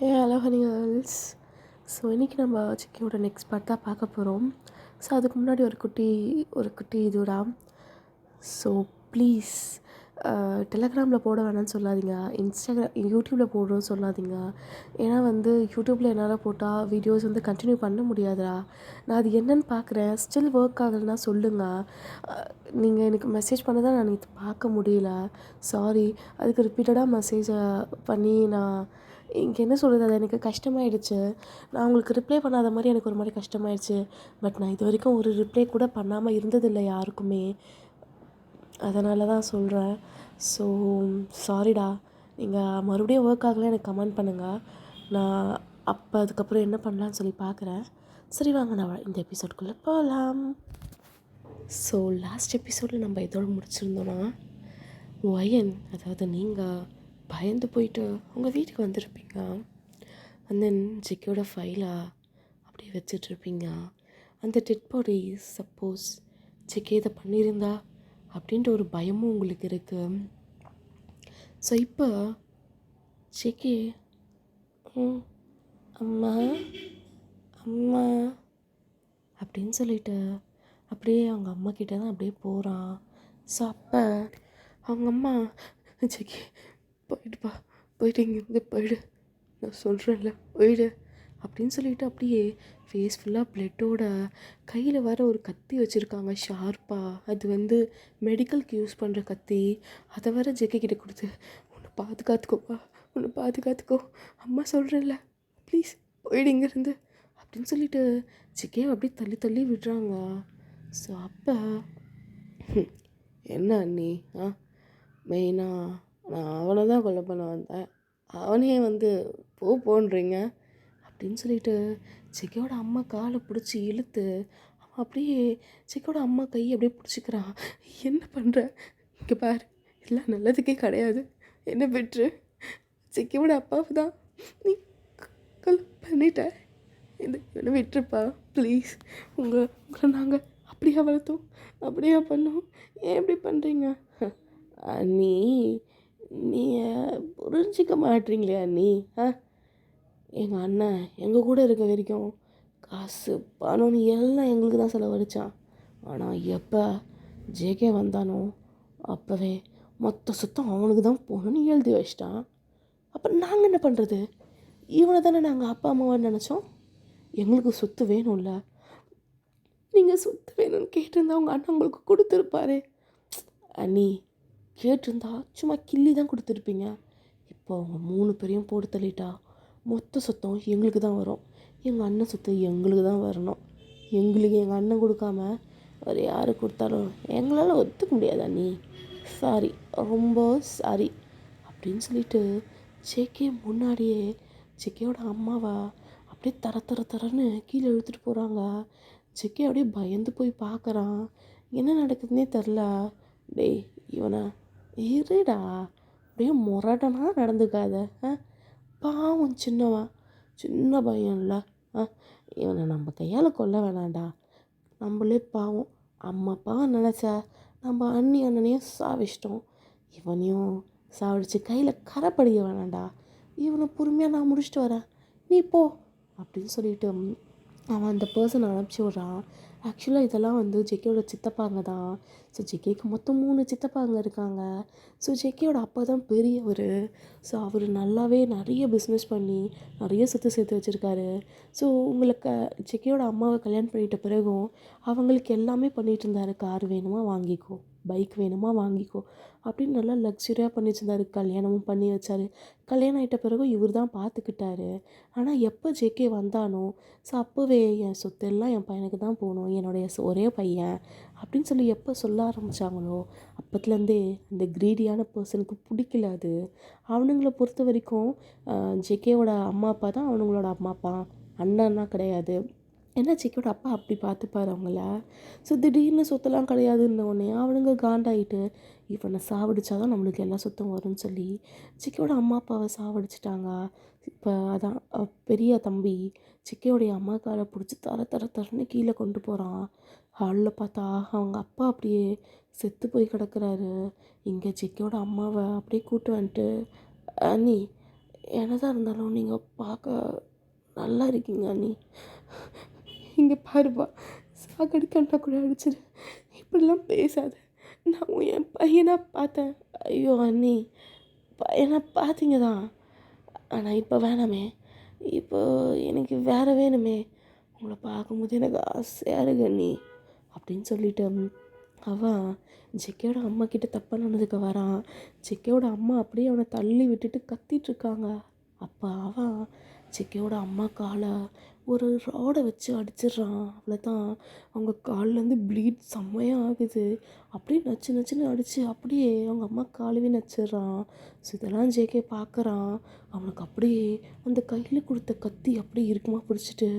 Hey hello honey girls. So இன்றைக்கி நம்ம சிக்கியோட next part தான் பார்க்க போகிறோம். ஸோ அதுக்கு முன்னாடி ஒரு குட்டி இதுடா. ஸோ ப்ளீஸ் டெலகிராமில் போட வேணாம்னு சொல்லாதீங்க, யூடியூப்பில் போடுறோன்னு சொல்லாதீங்க. ஏன்னா யூடியூப்பில் என்னால் போட்டால் வீடியோஸ் கண்டினியூ பண்ண முடியாதுடா. நான் அது என்னென்னு பார்க்குறேன், ஸ்டில் ஒர்க் ஆகலைன்னா சொல்லுங்கள். நீங்கள் எனக்கு மெசேஜ் பண்ண தான் நான் இது பார்க்க முடியல. சாரி. அதுக்கு ரிப்பீட்டடாக மெசேஜை பண்ணி நான் இங்கே என்ன சொல்கிறது, அது எனக்கு கஷ்டமாயிடுச்சு. நான் உங்களுக்கு ரிப்ளை பண்ணாத மாதிரி எனக்கு ஒரு மாதிரி கஷ்டமாயிடுச்சு. பட் நான் இது வரைக்கும் ஒரு ரிப்ளை கூட பண்ணாமல் இருந்ததில்லை யாருக்குமே. அதனால தான் சொல்கிறேன். ஸோ சாரிடா. நீங்கள் மறுபடியும் ஒர்க் ஆகலை எனக்கு கமெண்ட் பண்ணுங்கள். நான் அதுக்கப்புறம் என்ன பண்ணலான்னு சொல்லி பார்க்குறேன். சரி வாங்க நான் இந்த எபிசோட்குள்ளே போகலாம். ஸோ லாஸ்ட் எபிசோடில் நம்ம இதோட முடிச்சிருந்தோன்னா, ஒயன் அதாவது நீங்கள் பயந்து போயிட்டு உங்கள் வீட்டுக்கு வந்திருப்பீங்க. அண்ட் தென் ஜிக்கியோட ஃபைலை அப்படியே வச்சிட்ருப்பீங்க. அந்த டெட் பாடி சப்போஸ் ஜிக்கி இதை பண்ணியிருந்தா அப்படின்ற ஒரு பயமும் உங்களுக்கு இருக்குது. ஸோ இப்போ ஜிக்கி அம்மா அம்மா அப்படின்னு சொல்லிட்டு அப்படியே அவங்க அம்மா கிட்ட தான் அப்படியே போகிறான். ஸோ அப்போ அவங்க அம்மா, ஜிக்கி போயிடுப்பா, போயிட்டு இங்கேருந்து போயிடு, நான் சொல்கிறேன்ல போயிடு அப்படின்னு சொல்லிட்டு அப்படியே ஃபேஸ் ஃபுல்லாக ப்ளட்டோட கையில் வர ஒரு கத்தி வச்சுருக்காங்க ஷார்ப்பாக. அது மெடிக்கலுக்கு யூஸ் பண்ணுற கத்தி. அதை வர ஜெக்கி கிட்ட கொடுத்து, உன்னை பாதுகாத்துக்கோப்பா, உன்னை பாதுகாத்துக்கோ, அம்மா சொல்கிறேன்ல ப்ளீஸ் போயிடு இங்கேருந்து அப்படின்னு சொல்லிட்டு ஜெக்கியை அப்படியே தள்ளி தள்ளி விடுறாங்க. ஸோ அப்போ என்ன அண்ணி மெயினாக நான் அவனை தான் கொலை பண்ண வந்தேன், அவனே போன்றீங்க அப்படின்னு சொல்லிட்டு ஜெக்கியோட அம்மா காலை பிடிச்சி இழுத்து அவன் அப்படியே ஜெக்கியோட அம்மா கையை அப்படியே பிடிச்சிக்கிறான். என்ன பண்ணுற, இங்கே பாரு, எல்லாம் நல்லதுக்கே கிடையாது, என்ன பெற்று ஜெக்கியோட அப்பாவை தான் நீ கொலை பண்ணிட்ட, என்ன விட்டுருப்பா ப்ளீஸ். உங்களை நாங்கள் அப்படியா வளர்த்தோம், அப்படியா பண்ணோம், ஏன் எப்படி பண்ணுறீங்க அண்ணி? நீங்கள் புரிஞ்சிக்க மாட்டீங்களே அண்ணி. எங்கள் அண்ணன் எங்கள் கூட இருக்க வரைக்கும் காசு பணம்னு எல்லாம் எங்களுக்கு தான் செலவழித்தான். ஆனால் எப்போ ஜேகே வந்தானோ அப்போவே மொத்த சுத்தம் அவனுக்கு தான் போகணுன்னு எழுதி வச்சிட்டான். அப்போ நாங்கள் என்ன பண்ணுறது? இவனை தானே நாங்கள் அப்பா அம்மாவான்னு நினச்சோம். எங்களுக்கு சொத்து வேணும்ல. நீங்கள் சொத்து வேணும்னு கேட்டிருந்தா உங்கள் அண்ணன் உங்களுக்கு கொடுத்துருப்பாரு அண்ணி. கேட்டிருந்தா சும்மா கிள்ளி தான் கொடுத்துருப்பீங்க. இப்போ அவங்க 3 பேரையும் போட்டு தள்ளிட்டா மொத்த சொத்தம் எங்களுக்கு தான் வரும். எங்கள் அண்ணன் சொத்து எங்களுக்கு தான் வரணும். எங்களுக்கு எங்கள் அண்ணன் கொடுக்காம வேறு யார் கொடுத்தாலும் எங்களால் ஒத்துக்க முடியாது அண்ணி. சாரி, ரொம்ப சாரி அப்படின்னு சொல்லிட்டு ஜேகே முன்னாடியே ஜேகேயோட அம்மாவா அப்படியே தரன்னு கீழே இழுத்துட்டு போகிறாங்க. ஜேகே அப்படியே பயந்து போய் பார்க்குறான். என்ன நடக்குதுன்னே தெரில. டேய் இவனை இருடா, அப்படியே முரடனாக நடந்துக்காத. பாவம் சின்னவன், சின்ன பையன் இல்லை. இவனை நம்ம கையால் கொல்ல வேணாண்டா. நம்மளே பாவம் அம்மா அப்பாவை நினச்சா நம்ம அண்ணனையும் சாவிச்சிட்டோம். இவனையும் சாவிடிச்சு கையில் கரை படிக்க வேணாண்டா. இவனை பொறுமையாக நான் முடிச்சுட்டு வரேன், நீ போ அப்படின்னு சொல்லிட்டு அவன் அந்த பர்சனை அனுப்பிச்சி விட்றான். ஆக்சுவலாக இதெல்லாம் ஜெக்கியோட சித்தப்பாங்க தான். ஸோ ஜெக்கிக்கு மொத்தம் 3 சித்தப்பாங்க இருக்காங்க. ஸோ ஜெக்கியோட அப்பா தான் பெரியவர். ஸோ அவர் நல்லாவே நிறைய பிஸ்னஸ் பண்ணி நிறைய சொத்து சேர்த்து வச்சுருக்காரு. ஸோ ஜெக்கியோட அம்மாவை கல்யாணம் பண்ணிட்ட பிறகும் அவங்களுக்கு எல்லாமே பண்ணிகிட்டு இருந்தார். கார் வேணுமா வாங்கிக்கோ, பைக் வேணுமா வாங்கிக்கோ அப்படின்னு நல்லா லக்ஸுரியாக பண்ணி வச்சுருந்தாரு. கல்யாணமும் பண்ணி வச்சார். கல்யாணம் ஆகிட்ட பிறகும் இவர் தான் பார்த்துக்கிட்டாரு. ஆனால் எப்போ ஜேகே வந்தானோ ஸோ அப்போவே என் சொத்தெல்லாம் என் பையனுக்கு தான் போகணும், என்னுடைய ஒரே பையன் அப்படின்னு சொல்லி எப்போ சொல்ல ஆரம்பித்தாங்களோ அப்போத்துலேருந்தே அந்த க்ரீடியான பர்சனுக்கு பிடிக்கல அது. அவனுங்களை பொறுத்த வரைக்கும் ஜேகேவோட அம்மா அப்பா தான் அவனுங்களோட அம்மா அப்பா, அண்ணன்னா கிடையாது. ஏன்னா ஜேகேயோட அப்பா அப்படி பார்த்துப்பார் அவங்கள. ஸோ திடீர்னு சொத்தெல்லாம் கிடையாதுன்னொடனே அவனுங்க காண்டாயிட்டு இவனை சாவடிச்சாதான் நம்மளுக்கு எல்லா சொத்தும் வரும்னு சொல்லி ஜிக்கியோட அம்மா அப்பாவை சாவடிச்சிட்டாங்க. இப்போ அதான் பெரிய தம்பி ஜிக்கியோடைய அம்மா காலை பிடிச்சி தரன்னு கீழே கொண்டு போகிறான். ஹாலில் பார்த்தா அவங்க அப்பா அப்படியே செத்து போய் கிடக்குறாரு. இங்கே ஜிக்கியோட அம்மாவை அப்படியே கூட்டு வந்துட்டு, அண்ணி என்னதான் இருந்தாலும் நீங்கள் பார்க்க நல்லா இருக்கீங்க அண்ணி. இங்கே பாருப்பா, சாகடிக்கன்னா கூட அடிச்சிடு, இப்படிலாம் பேசாத. நான் என் பையனா பார்த்தேன். ஐயோ அண்ணி, பையனை பார்த்தீங்க தான், ஆனால் இப்போ வேணாமே. இப்போ எனக்கு வேறு வேணுமே. உங்களை பார்க்கும்போது எனக்கு ஆசையாக இருக்கு அண்ணி அப்படின்னு சொல்லிட்டு அவன் ஜெக்கையோட அம்மா கிட்ட தப்பாக நடந்துக்க வரான். ஜெக்கையோட அம்மா அப்படியே அவனை தள்ளி விட்டுட்டு கத்திட்டு இருக்காங்க. அப்போ அவன் ஜெக்கையோட அம்மா காலை ஒரு ராடை வச்சு அடிச்சிடுறான். அவ்வளோதான், அவங்க கால்லேருந்து ப்ளீட் செம்மையாக ஆகுது. அப்படியே நச்சு நச்சுன்னு அடித்து அப்படியே அவங்க அம்மா காலவே நச்சிடுறான். ஸோ இதெல்லாம் ஜேகே பார்க்குறான். அவனுக்கு அப்படியே அந்த கையில் கொடுத்த கத்தி அப்படியே இருக்குமா பிடிச்சிட்டு,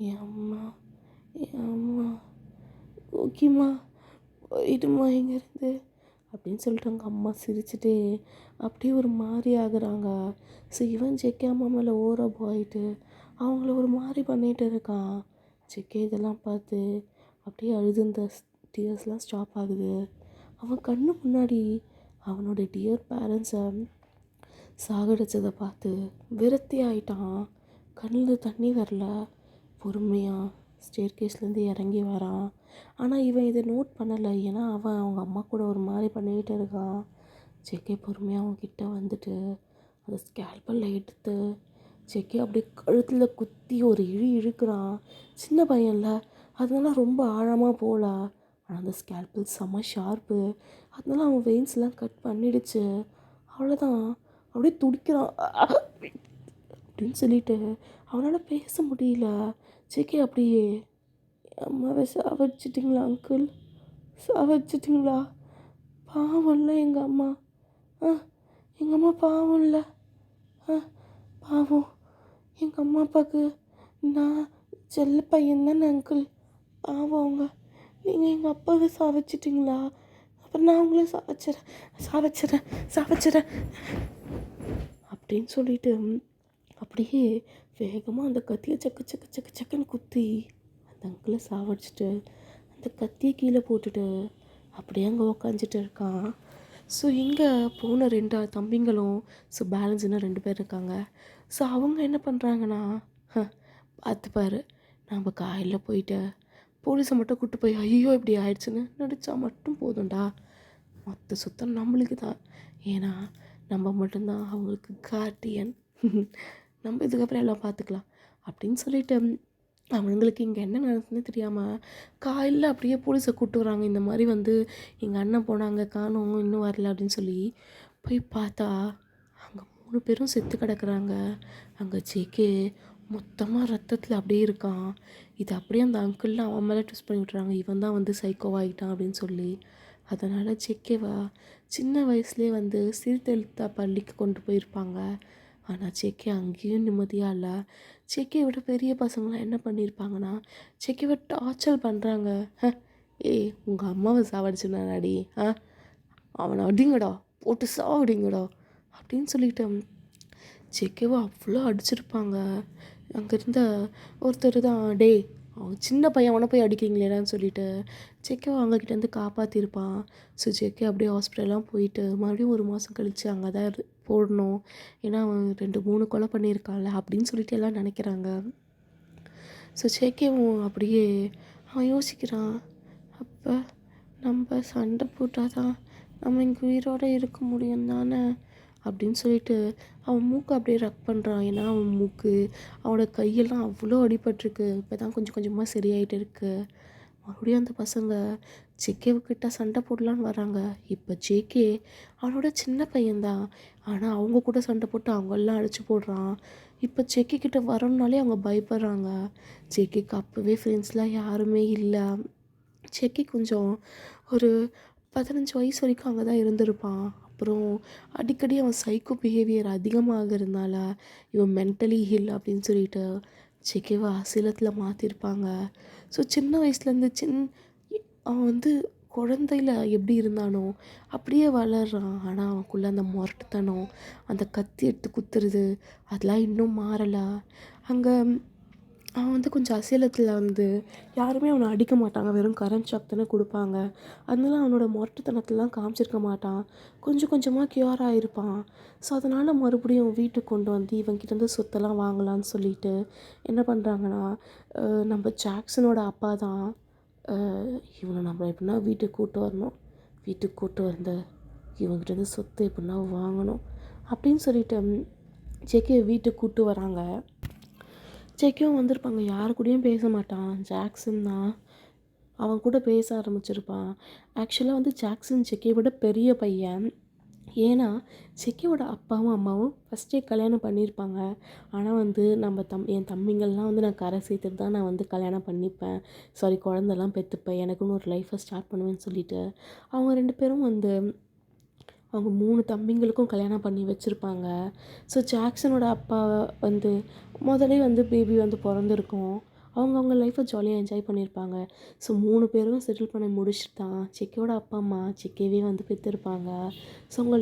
என் அம்மா, என் அம்மா, ஓகேம்மா, போயிடுமா இங்கேருந்து அப்படின்னு சொல்லிட்டு அவங்க அம்மா சிரிச்சுட்டே அப்படியே ஒரு மாதிரி ஆகுறாங்க. ஸோ இவன் ஜெக்கே அம்மா மேலே ஓரம் போயிட்டு அவங்கள ஒரு மாதிரி பண்ணிகிட்டு இருக்கான். ஜெக்கே இதெல்லாம் பார்த்து அப்படியே அழுது இந்த டியர்ஸ்லாம் ஸ்டாப் ஆகுது. அவன் கண்ணு முன்னாடி அவனோட டியர் பேரண்ட்ஸை சாகடிச்சதை பார்த்து விரக்தி ஆயிட்டான். கண்ணில் தண்ணி வரல. பொறுமையாக ஸ்டேர் கேஸ்லேருந்து இறங்கி வரான். ஆனால் இவன் இதை நோட் பண்ணலை. ஏன்னா அவன் அவங்க அம்மா கூட ஒரு மாதிரி பண்ணிக்கிட்டு இருக்கான். ஜெக்கே பொறுமையாக அவன்கிட்ட வந்துட்டு அதை ஸ்கேல்பலில் எடுத்து ஜெக்கே அப்படியே கழுத்தில் குத்தி ஒரு இழுக்கிறான். சின்ன பையன்ல, அதனால ரொம்ப ஆழமாக போகல. ஆனால் அந்த ஸ்கேல்பல் செம்ம ஷார்ப்பு. அதனால அவன் வெயின்ஸ்லாம் கட் பண்ணிடுச்சு. அவ்வளோதான், அப்படியே துடிக்கிறான் அப்படின்னு சொல்லிட்டு அவனால் பேச முடியல. ஜெக்கே அப்படியே, அம்மாவை சாவடிச்சிட்டிங்களா அங்கிள், சாவடிச்சிட்டிங்களா? பாவம்ல எங்கள் அம்மா, எங்கள் அம்மா பாவம் இல்லை, பாவம். எங்கள் அம்மா அப்பாவுக்கு நான் செல்ல பையன் தானே அங்கிள், பாவம் அவங்க. நீங்கள் எங்கள் அப்பாவை சாவடிச்சிட்டிங்களா? அப்புறம் நான் உங்களை சாவச்சிட்றேன் அப்படின்னு சொல்லிட்டு அப்படியே வேகமாக அந்த கத்தியை சக்குன்னு குத்தி அந்த அங்கிளை சாவடிச்சிட்டு அந்த கத்தியை கீழே போட்டுட்டு அப்படியே அங்கே உக்காந்துட்டு இருக்கான். ஸோ இங்கே போன 2 தம்பிங்களும் ஸோ பேலன்ஸ் இன்னும் 2 பேர் இருக்காங்க. ஸோ அவங்க என்ன பண்ணுறாங்கன்னா, பார்த்துப்பாரு, நம்ம காலையில் போயிட்டு போலீஸை மட்டும் கூப்பிட்டு போய் ஐயோ இப்படி ஆயிடுச்சுன்னு நடித்தா மட்டும் போதும்டா, மொத்த சுத்தம் நம்மளுக்கு தான். ஏன்னா நம்ம மட்டும்தான் அவங்களுக்கு கார்டியன். நம்ம இதுக்கப்புறம் எல்லாம் பார்த்துக்கலாம் அப்படின்னு சொல்லிட்டு அவங்களுக்கு இங்கே என்ன நடக்குதுன்னு தெரியாமல் காலையில் அப்படியே போலீஸை கூப்பிட்டு வராங்க. இந்த மாதிரி வந்து எங்கள் அண்ணன் போனாங்க, காணோம், இன்னும் வரல அப்படின்னு சொல்லி போய் பார்த்தா அங்கே 3 பேரும் செத்து கிடக்குறாங்க. அங்கே ஜேகே மொத்தமாக ரத்தத்தில் அப்படியே இருக்கான். இது அப்படியே அந்த அங்கிள்லாம் அவன் மேலே ட்விஸ்ட் பண்ணி விட்றாங்க, இவன் தான் வந்து சைக்கோவாகிட்டான் அப்படின்னு சொல்லி. அதனால் ஜேகேவா சின்ன வயசுலேயே வந்து சீர்திருத்த பள்ளிக்கு கொண்டு போயிருப்பாங்க. ஆனால் ஜேகே அங்கேயும் நிம்மதியாக இல்லை. ஜேகேயை விட பெரிய பசங்களாம் என்ன பண்ணியிருப்பாங்கன்னா ஜேகேவை டார்ச்சர் பண்ணுறாங்க. ஏய், உங்கள் அம்மாவை சாவடிச்சுனாடி, அவனை அடிங்கடா, போட்டு சாவடிங்கடா அப்படின்னு சொல்லிட்டு ஜேகேவை அவ்வளோ அடிச்சிருப்பாங்க. அங்கே இருந்த ஒருத்தர் தான், டே அவன் சின்ன பையன், அவனை போய் அடிக்கிறீங்களேடான்னு சொல்லிட்டு ஜேகேவை அவங்கக்கிட்டேருந்து காப்பாற்றிருப்பான். ஸோ ஜேகே அப்படியே ஹாஸ்பிட்டல்லாம் போயிட்டு மறுபடியும் 1 மாதம் கழித்து அங்கே தான் போடணும். ஏன்னா அவன் 2-3 கொலை பண்ணியிருக்கான்ல அப்படின்னு சொல்லிட்டு எல்லாம் நினைக்கிறாங்க. ஸோ ஜேகேவும் அப்படியே அவன் யோசிக்கிறான், அப்போ நம்ம சண்டை போட்டால் தான் நம்ம இங்கே உயிரோடு இருக்க முடியும் தானே அப்படின்னு சொல்லிட்டு அவன் மூக்கை அப்படியே ரக் பண்ணுறான். ஏன்னா அவன் மூக்கு, அவனோட கையெல்லாம் அவ்வளோ அடிபட்டிருக்கு. இப்போ தான் கொஞ்சம் கொஞ்சமாக சரியாயிட்டு இருக்கு. மறுபடியும் அந்த பசங்க ஜேகேவுக்கிட்ட சண்டை போடலான்னு வராங்க. இப்போ ஜேகே அவனோட சின்ன பையன்தான், ஆனால் அவங்க கூட சண்டை போட்டு அவங்களெலாம் அடிச்சு போடுறான். இப்போ ஜேகே கிட்ட வரணுன்னாலே அவங்க பயப்படுறாங்க. ஜேகேக்கு அப்போவே ஃப்ரெண்ட்ஸ்லாம் யாருமே இல்லை. ஜேகே கொஞ்சம் ஒரு 15 வயசு வரைக்கும் அங்கே தான் இருந்திருப்பான். அப்புறம் அடிக்கடி அவன் சைக்கோ பிஹேவியர் அதிகமாகிறதுனால இவன் மென்டலி ஹில் அப்படின்னு சொல்லிட்டு ஜேகேவை அசிலத்தில் மாற்றிருப்பாங்க. ஸோ சின்ன வயசுலேருந்து அவன் வந்து குழந்தையில எப்படி இருந்தானோ அப்படியே வளர்றான். ஆனால் அவனுக்குள்ளே அந்த முரட்டுத்தனம், அந்த கத்தி எடுத்து குத்துறது, அதெல்லாம் இன்னும் மாறலை. அங்கே அவன் வந்து கொஞ்சம் அசலத்தில் வந்து யாருமே அவனை அடிக்க மாட்டாங்க, வெறும் கரண்ட் ஷாக் தானே கொடுப்பாங்க. அதனால அவனோட மொரட்டுத்தனத்தெலாம் காமிச்சிருக்க மாட்டான், கொஞ்சம் கொஞ்சமாக க்யூர் ஆகிருப்பான். ஸோ அதனால் மறுபடியும் வீட்டுக்கு கொண்டு வந்து இவன்கிட்டேருந்து சொத்தெல்லாம் வாங்கலான்னு சொல்லிட்டு என்ன பண்ணுறாங்கன்னா, நம்ம ஜாக்சனோட அப்பா தான் இவனை நம்ம எப்படின்னா வீட்டுக்கு கூப்பிட்டு வரணும், வீட்டுக்கு கூப்பிட்டு வந்து இவங்ககிட்டேருந்து சொத்து எப்படின்னா வாங்கணும் அப்படின்னு சொல்லிட்டு ஜேகே வீட்டுக்கு கூப்பிட்டு வராங்க. ஜேகேவும் வந்திருப்பாங்க, யாரு கூடயும் பேச மாட்டான், ஜாக்சன் தான் அவன் கூட பேச ஆரம்பிச்சிருப்பான். ஆக்சுவலாக வந்து ஜாக்சன் ஜேகே விட பெரிய பையன். ஏன்னா ஜேகேவோட அப்பாவும் அம்மாவும் ஃபஸ்ட்டே கல்யாணம் பண்ணியிருப்பாங்க. ஆனால் வந்து நம்ம என் தம்பிங்கள்லாம் வந்து நான் கரை சேர்த்துட்டு தான் நான் வந்து கல்யாணம் பண்ணிப்பேன், சாரி குழந்தெல்லாம் பெற்றுப்பேன், எனக்குன்னு ஒரு லைஃப்பை ஸ்டார்ட் பண்ணுவேன்னு சொல்லிட்டு அவங்க 2 பேரும் வந்து அவங்க 3 தம்பிங்களுக்கும் கல்யாணம் பண்ணி வச்சுருப்பாங்க. ஸோ ஜாக்சனோட அப்பா வந்து முதலே வந்து பேபி வந்து பிறந்திருக்கும். அவங்கவுங்க லைஃப்பை ஜாலியாக என்ஜாய் பண்ணியிருப்பாங்க. ஸோ 3 பேரும் செட்டில் பண்ணி முடிச்சுட்டு தான் ஜேகேவோட அப்பா அம்மா ஜேகேவே வந்து பெற்றிருப்பாங்க. ஸோ அவங்க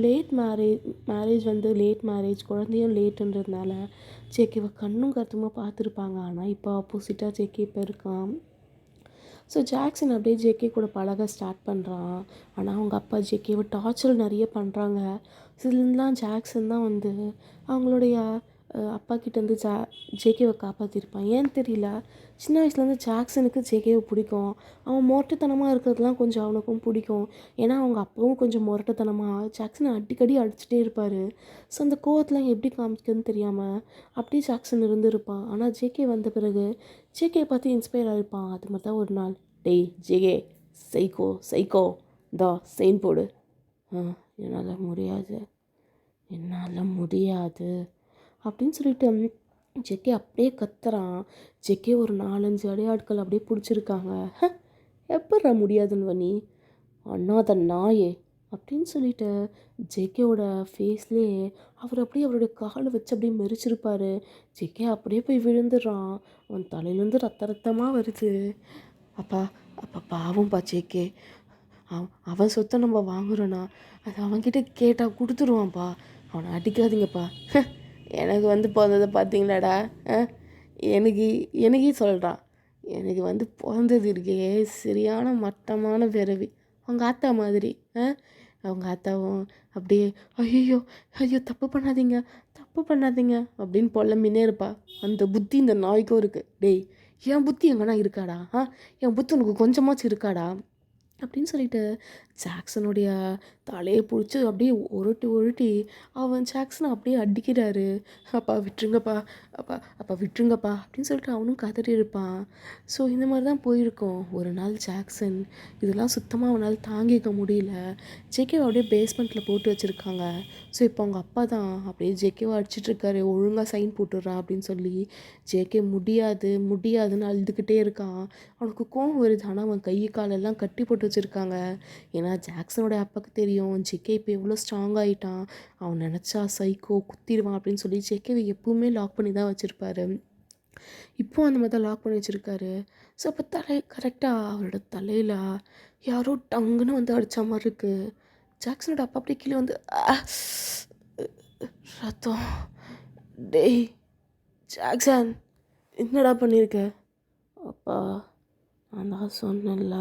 மேரேஜ் வந்து லேட் மேரேஜ், குழந்தையும் லேட்டுன்றதுனால ஜேகேவை கண்ணும் கருத்துமாக பார்த்துருப்பாங்க. ஆனால் இப்போ ஆப்போசிட்டாக ஜேகே இப்போ இருக்கான். ஸோ ஜாக்சன் அப்படியே ஜேகே கூட பழக ஸ்டார்ட் பண்ணுறான். ஆனால் அவங்க அப்பா ஜேகேவை டார்ச்சர் நிறைய பண்ணுறாங்க. இதுலாம் ஜாக்சன் தான் வந்து அவங்களுடைய அப்பா கிட்டேருந்து ஜேகேவை காப்பாற்றிருப்பான். ஏன்னு தெரியல, சின்ன வயசுலேருந்து ஜாக்சனுக்கு ஜேகேவை பிடிக்கும். அவன் மொரட்டுத்தனமாக இருக்கிறதுலாம் கொஞ்சம் அவனுக்கும் பிடிக்கும். ஏன்னா அவங்க அப்பாவும் கொஞ்சம் மொரட்டுத்தனமாக ஜாக்சனை அடிக்கடி அடிச்சுட்டே இருப்பார். ஸோ அந்த கோவத்தெலாம் எப்படி காமிக்கிறதுன்னு தெரியாமல் அப்படியே ஜாக்சன் இருந்திருப்பான். ஆனால் ஜேகே வந்த பிறகு ஜேகே பார்த்து இன்ஸ்பயர் ஆகிருப்பான். அது மாதிரி தான் ஒரு நாள், டேய் ஜேகே, சைக்கோ சைக்கோ, தா செயின் போடு. என்னால் முடியாது அப்படின்னு சொல்லிட்டு ஜேகே அப்படியே கத்துறான். ஜேகே ஒரு 4-5 அடியாட்கள் அப்படியே பிடிச்சிருக்காங்க. எப்பட்றா முடியாதுன்னு நீ, அண்ணாத நாயே அப்படின்னு சொல்லிட்டு ஜேகேவோட ஃபேஸ்லேயே அவர் அப்படியே அவருடைய காலை வச்சு அப்படியே மெரிச்சிருப்பார். ஜேகே அப்படியே போய் விழுந்துடுறான். அவன் தலையிலேருந்து ரத்தமாக வருது. அப்பா பாவம்ப்பா ஜேகே, அவன் சொத்தை நம்ம வாங்குறோன்னா அது அவன்கிட்ட கேட்டால் கொடுத்துருவான்ப்பா, அவனை அடிக்காதீங்கப்பா. எனக்கு வந்து பிறந்ததை பார்த்தீங்களாடா, எனக்கே சொல்கிறான், எனக்கு வந்து பிறந்தது இருக்கே சரியான மட்டமான பிறவி, அவங்க ஆத்தா மாதிரி. அவங்க ஆத்தாவும் அப்படியே ஐயோ தப்பு பண்ணாதீங்க அப்படின்னு புலம்பினே இருப்பா. அந்த புத்தி இந்த நாய்க்கும் இருக்குது. டேய், என் புத்தி எங்கன்னா இருக்காடா, என் புத்தி உனக்கு கொஞ்சமாச்சும் இருக்காடா அப்படின்னு சொல்லிட்டு ஜாக்சனுடைய தலையை பிடிச்சி அப்படியே உருட்டி அவன் ஜாக்சனை அப்படியே அடிக்கிறாரு. அப்பா விட்டுருங்கப்பா, அப்பா விட்டுருங்கப்பா அப்படின்னு சொல்லிட்டு அவனும் கதறி இருப்பான். ஸோ இந்த மாதிரி தான் போயிருக்கோம். ஒரு நாள் ஜாக்சன் இதெல்லாம் சுத்தமாக அவனால் தாங்கிக்க முடியல. ஜேகேவை அப்படியே பேஸ்மெண்ட்டில் போட்டு வச்சுருக்காங்க. ஸோ இப்போ அவங்க அப்பா தான் அப்படியே ஜேகேவை அடிச்சிட்ருக்காரு, ஒழுங்காக சைன் போட்டுடுறா அப்படின்னு சொல்லி. ஜேகே முடியாதுன்னு அழுதுகிட்டே இருக்கான். அவனுக்கு கோவம் வருது. ஆனால் அவன் கை காலெல்லாம் கட்டி போட்டு வச்சுருக்காங்க. ஏன்னா ஜாக்சனோட அப்பாவுக்கு தெரியும் ஜேகே இப்போ எவ்வளோ ஸ்ட்ராங் ஆகிட்டான், அவன் நினச்சா சைக்கோ குத்திடுவான் அப்படின்னு சொல்லி ஜேகேவை எப்பவுமே லாக் பண்ணி தான் வச்சுருப்பாரு. இப்போது அந்த மாதிரி தான் லாக் பண்ணி வச்சுருக்காரு. ஸோ அப்போ கரெக்டாக அவரோட தலையில் யாரோ டங்குன்னு வந்து அடித்த மாதிரி இருக்குது. ஜாக்சனோட அப்பா அப்படியே கீழே வந்து ரத்தம். டேய் ஜாக்சன், என்னடா பண்ணியிருக்க? அப்பா, நான் தான் சொன்னேன்ல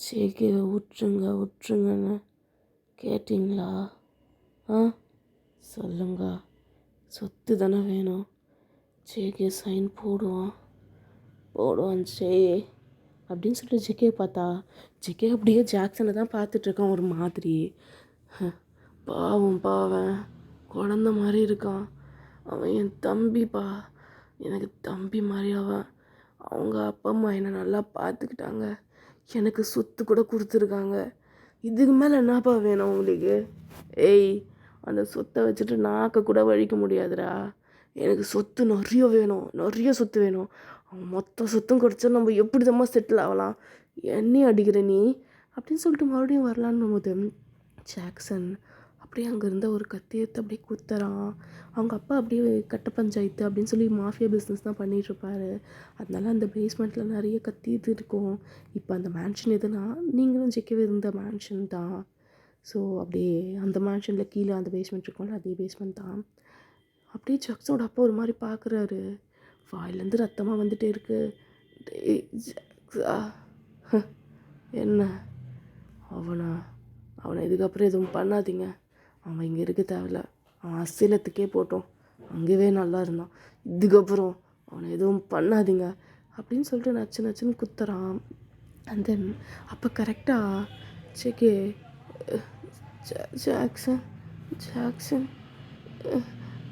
ஜேகேவை விட்டுருங்கன்னு, கேட்டிங்களா? சொல்லுங்க, சொத்து தானே வேணும். ஜேகே சைன் போடுவான் அப்படின்னு சொல்லிட்டு ஜேகே பார்த்தா ஜேகே அப்படியே ஜாக்சனை தான் பார்த்துட்ருக்கான் ஒரு மாதிரி. பாவம் குழந்த மாதிரி இருக்கான். அவன் என் தம்பிப்பா, எனக்கு தம்பி மாதிரி அவன். அவங்க அப்பா அம்மா என்னை நல்லா பார்த்துக்கிட்டாங்க, எனக்கு சொத்து கூட கொடுத்துருக்காங்க. இதுக்கு மேலே என்னப்பா வேணும் உங்களுக்கு? ஏய், அந்த சொத்தை வச்சுட்டு நாக்க கூட வழிக்க முடியாதுடா. எனக்கு சொத்து நிறைய சொத்து வேணும். அவங்க மொத்த சொத்தும் கிடச்சா நம்ம எப்படி தான் செட்டில் ஆகலாம்? என்னையும் அடிக்கிற நீ அப்படின்னு சொல்லிட்டு மறுபடியும் வரலான்னு போது ஜாக்சன் அப்படியே அங்கே இருந்த ஒரு கத்தி எடுத்து அப்படியே குத்துறான். அவங்க அப்பா அப்படியே கட்ட பஞ்சாயத்து அப்படின்னு சொல்லி மாஃபியா பிஸ்னஸ் தான் பண்ணிகிட்ருப்பாரு. அதனால அந்த பேஸ்மெண்ட்டில் நிறைய கத்தி இது இருக்கும். இப்போ அந்த மேன்ஷன் எதுனா நீங்களும் ஜெக்கவே இருந்த மேன்ஷன் தான். ஸோ அப்படியே அந்த மேன்ஷனில் கீழே அந்த பேஸ்மெண்ட் இருக்கும்ல, அதே பேஸ்மெண்ட் தான். அப்படியே ஜக்ஸோட அப்பா ஒரு மாதிரி பார்க்குறாரு. வாயிலேருந்து ரத்தமாக வந்துட்டே இருக்கு. டேய் ஜாக்ஸா, என்ன அவனா? அவனை இதுக்கப்புறம் எதுவும் பண்ணாதீங்க. அவன் இங்கே இருக்க தேவையில்ல. அவன் அசிலத்துக்கே போட்டோம். அங்கேயே நல்லா இருந்தான். இதுக்கப்புறம் அவனை எதுவும் பண்ணாதீங்க அப்படின்னு சொல்லிட்டு நச்சு நச்சுன்னு குத்துறான். அண்ட் தென் அப்போ கரெக்டாக ஜேகே, ஜாக்சன் ஜாக்சன்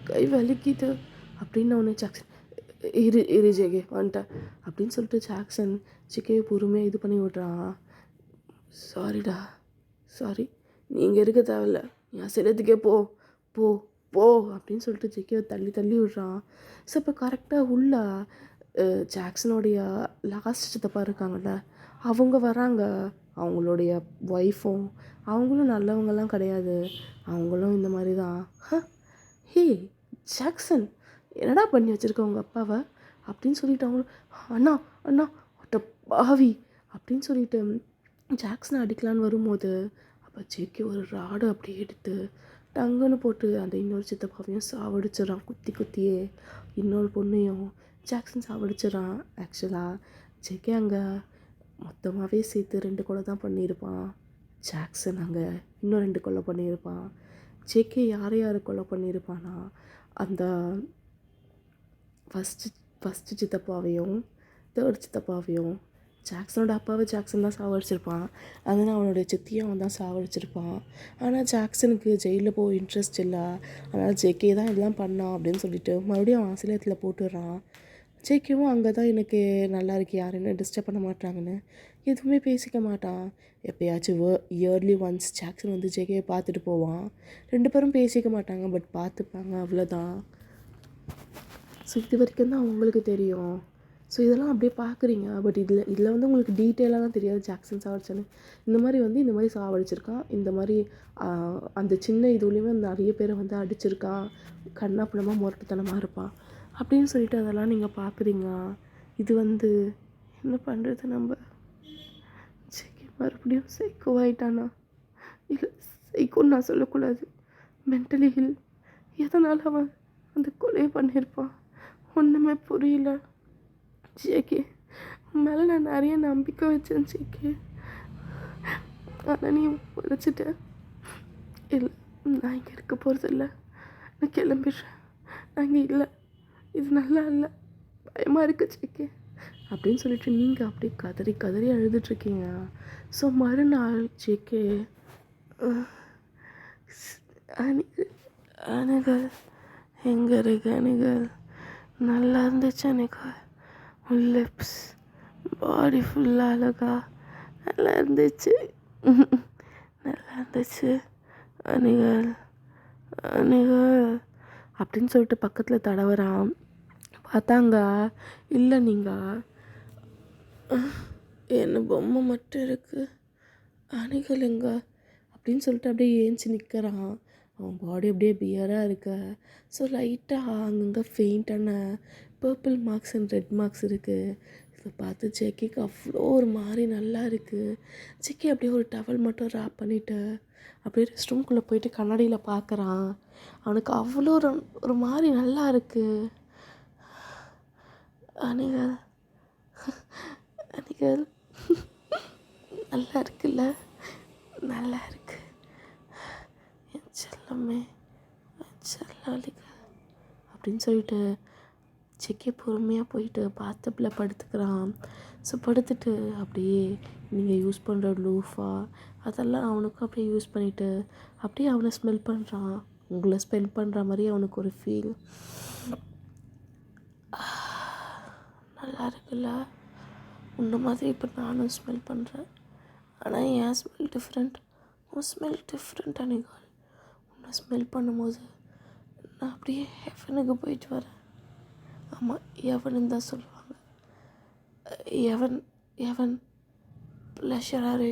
கை வலிக்குது அப்படின்னு ஒன்று ஜாக்சன் இரு ஜேகே வந்துட்டேன் அப்படின்னு சொல்லிட்டு ஜாக்சன் ஜேகேயை பொறுமையாக இது பண்ணி விட்றான். சாரிடா, சாரி, நீங்கள் இருக்க தேவையில்ல, நீ அசிலத்துக்கே போ போ போ அப்படின்னு சொல்லிட்டு ஜேகேவை தள்ளி தள்ளி விட்றான். ஸோ இப்போ கரெக்டாக உள்ள ஜாக்சனுடைய லாஸ்ட் சித்தப்பா இருக்காங்கல்ல, அவங்க வராங்க. அவங்களுடைய ஒய்ஃபும் அவங்களும் நல்லவங்கெல்லாம் கிடையாது. அவங்களும் இந்த மாதிரி தான். ஹே ஜாக்சன், என்னடா பண்ணி வச்சுருக்க உங்கள் அப்பாவை அப்படின்னு சொல்லிட்டு அவங்களும் அண்ணா அண்ணா ஒட்ட பாவி அப்படின்னு சொல்லிட்டு ஜாக்சனை அடிக்கலான்னு வரும்போது அப்போ ஜேகே ஒரு ராடை அப்படியே எடுத்து டங்குன்னு போட்டு அந்த இன்னொரு சித்தப்பாவையும் சாவடிச்சிடறான். குத்தி குத்தியே இன்னொரு பொண்ணையும் ஜாக்சன் சாவடிச்சிடறான். ஆக்சுவலாக ஜேகே அங்கே மொத்தமாகவே சேர்த்து 2 கொலை தான் பண்ணியிருப்பான். ஜாக்சன் அங்கே இன்னும் 2 கொலை பண்ணியிருப்பான். ஜேகே யார் கொலை பண்ணியிருப்பானா, அந்த ஃபஸ்ட்டு சித்தப்பாவையும் 3rd சித்தப்பாவையும். ஜாக்சனோட அப்பாவை ஜாக்சன் தான் சாவடிச்சிருப்பான். அதனால் அவனுடைய சித்தியும் அவன் தான் சாவடிச்சிருப்பான். ஆனால் ஜாக்சனுக்கு ஜெயிலில் போக இன்ட்ரெஸ்ட் இல்லை. அதனால் ஜேகே தான் இதெல்லாம் பண்ணான் அப்படின்னு சொல்லிட்டு மறுபடியும் அவன் ஆசிரியத்தில் போட்டுடுறான். ஜேகேவும் அங்கே தான் எனக்கு நல்லா இருக்கு, யாரும் என்ன டிஸ்டர்ப் பண்ண மாட்டாங்கன்னு எதுவுமே பேசிக்க மாட்டான். எப்போயாச்சும் இயர்லி ஒன்ஸ் ஜாக்சன் வந்து ஜேகேயை பார்த்துட்டு போவான். 2 பேரும் பேசிக்க மாட்டாங்க, பட் பார்த்துப்பாங்க, அவ்வளோதான். ஸோ இது வரைக்கும் தான் அவங்களுக்கு தெரியும். ஸோ இதெல்லாம் அப்படியே பார்க்குறீங்க. பட் இதில் வந்து உங்களுக்கு டீட்டெயிலாக தான் தெரியாது ஜாக்சன் சாவடிச்சான்னு. இந்த மாதிரி சாவடிச்சிருக்கான். இந்த மாதிரி அந்த சின்ன இதுலேயுமே நிறைய பேரை வந்து அடிச்சிருக்கான். கண்ணாப்பினமாக முரட்டுத்தனமாக இருப்பான் அப்படின்னு சொல்லிட்டு அதெல்லாம் நீங்கள் பார்க்குறீங்க. இது வந்து என்ன பண்ணுறது, நம்ம ஜேகே மறுபடியும் சைக்கோ ஆகிட்டானா? இல்லை, சைக்கோன்னு நான் சொல்லக்கூடாது, மென்டலி ஹில். எதனால் அவன் அந்த கொலையை பண்ணியிருப்பான் ஒன்றுமே புரியல. ஜேகே மேலே நான் நிறைய நம்பிக்கை வச்சேன் ஜேகே, ஆனால் நீ உழைச்சிட்ட. இல்லை, நான் இங்கே இருக்க போகிறதில்ல, நான் கிளம்பிடுறேன், நான் இங்கே இல்லை, இது நல்லா இல்லை, பயமாக இருக்குது ஜேகே அப்படின்னு சொல்லிட்டு நீங்கள் அப்படியே கதறி கதறி அழுதுட்ருக்கீங்க. ஸோ மறுநாள் ஜேகே அணுகல் எங்கே இருக்கு? அணுகல் நல்லா இருந்துச்சு. அணுகல் லிப்ஸ் பாடி ஃபுல்லாக அழகா நல்லா இருந்துச்சு, நல்லா இருந்துச்சு. அணுகல் அணுகல் அப்படின்னு சொல்லிட்டு பக்கத்தில் தடவுறான். பார்த்தாங்க, இல்லை நீங்கள் என்ன பொம்மை மட்டும் இருக்குது, அணுகல் எங்க அப்படின்னு சொல்லிட்டு அப்படியே ஏஞ்சி நிற்கிறான். அவன் பாடி அப்படியே பியராக இருக்க. ஸோ லைட்டாக அங்கங்கே ஃபெயிண்டான purple marks and red marks இருக்குது. இதை பார்த்து ஜேகேக்கு அவ்வளோ ஒரு மாதிரி நல்லா இருக்குது. ஜேகே அப்படியே ஒரு டவல் மட்டும் ராப் பண்ணிவிட்டு அப்படியே ரெஸ்ட் ரூம்குள்ளே போயிட்டு கண்ணாடியில் பார்க்குறான். அவனுக்கு அவ்வளோ ஒரு மாதிரி நல்லா இருக்குது. அணுகல் அணுகல் நல்லா இருக்குல்ல, நல்லா இருக்கு என் செல்லமே, என் செல்லாலிகள் அப்படின்னு சொல்லிட்டு ஜேகே பொறுமையாக போயிட்டு பாத்டப்பில் படுத்துக்கிறான். ஸோ படுத்துட்டு அப்படியே நீங்கள் யூஸ் பண்ணுற லூஃபா அதெல்லாம் அவனுக்கும் அப்படியே யூஸ் பண்ணிவிட்டு அப்படியே அவனை ஸ்மெல் பண்ணுறான். உங்களை ஸ்மெல் பண்ணுற மாதிரி அவனுக்கு ஒரு ஃபீல். நல்லா இருக்குல்ல, உன்ன மாதிரி இப்போ நானும் ஸ்மெல் பண்ணுறேன். ஆனால் என் ஸ்மெல் டிஃப்ரெண்ட், உன் ஸ்மெல் டிஃப்ரெண்ட். அணுகல் உன்னை ஸ்மெல் பண்ணும்போது நான் அப்படியே ஹெவனுக்கு போயிட்டு வரேன். ஆமாம், எவனுன்னு தான் சொல்லுவாங்க. எவன் ப்ளஷராக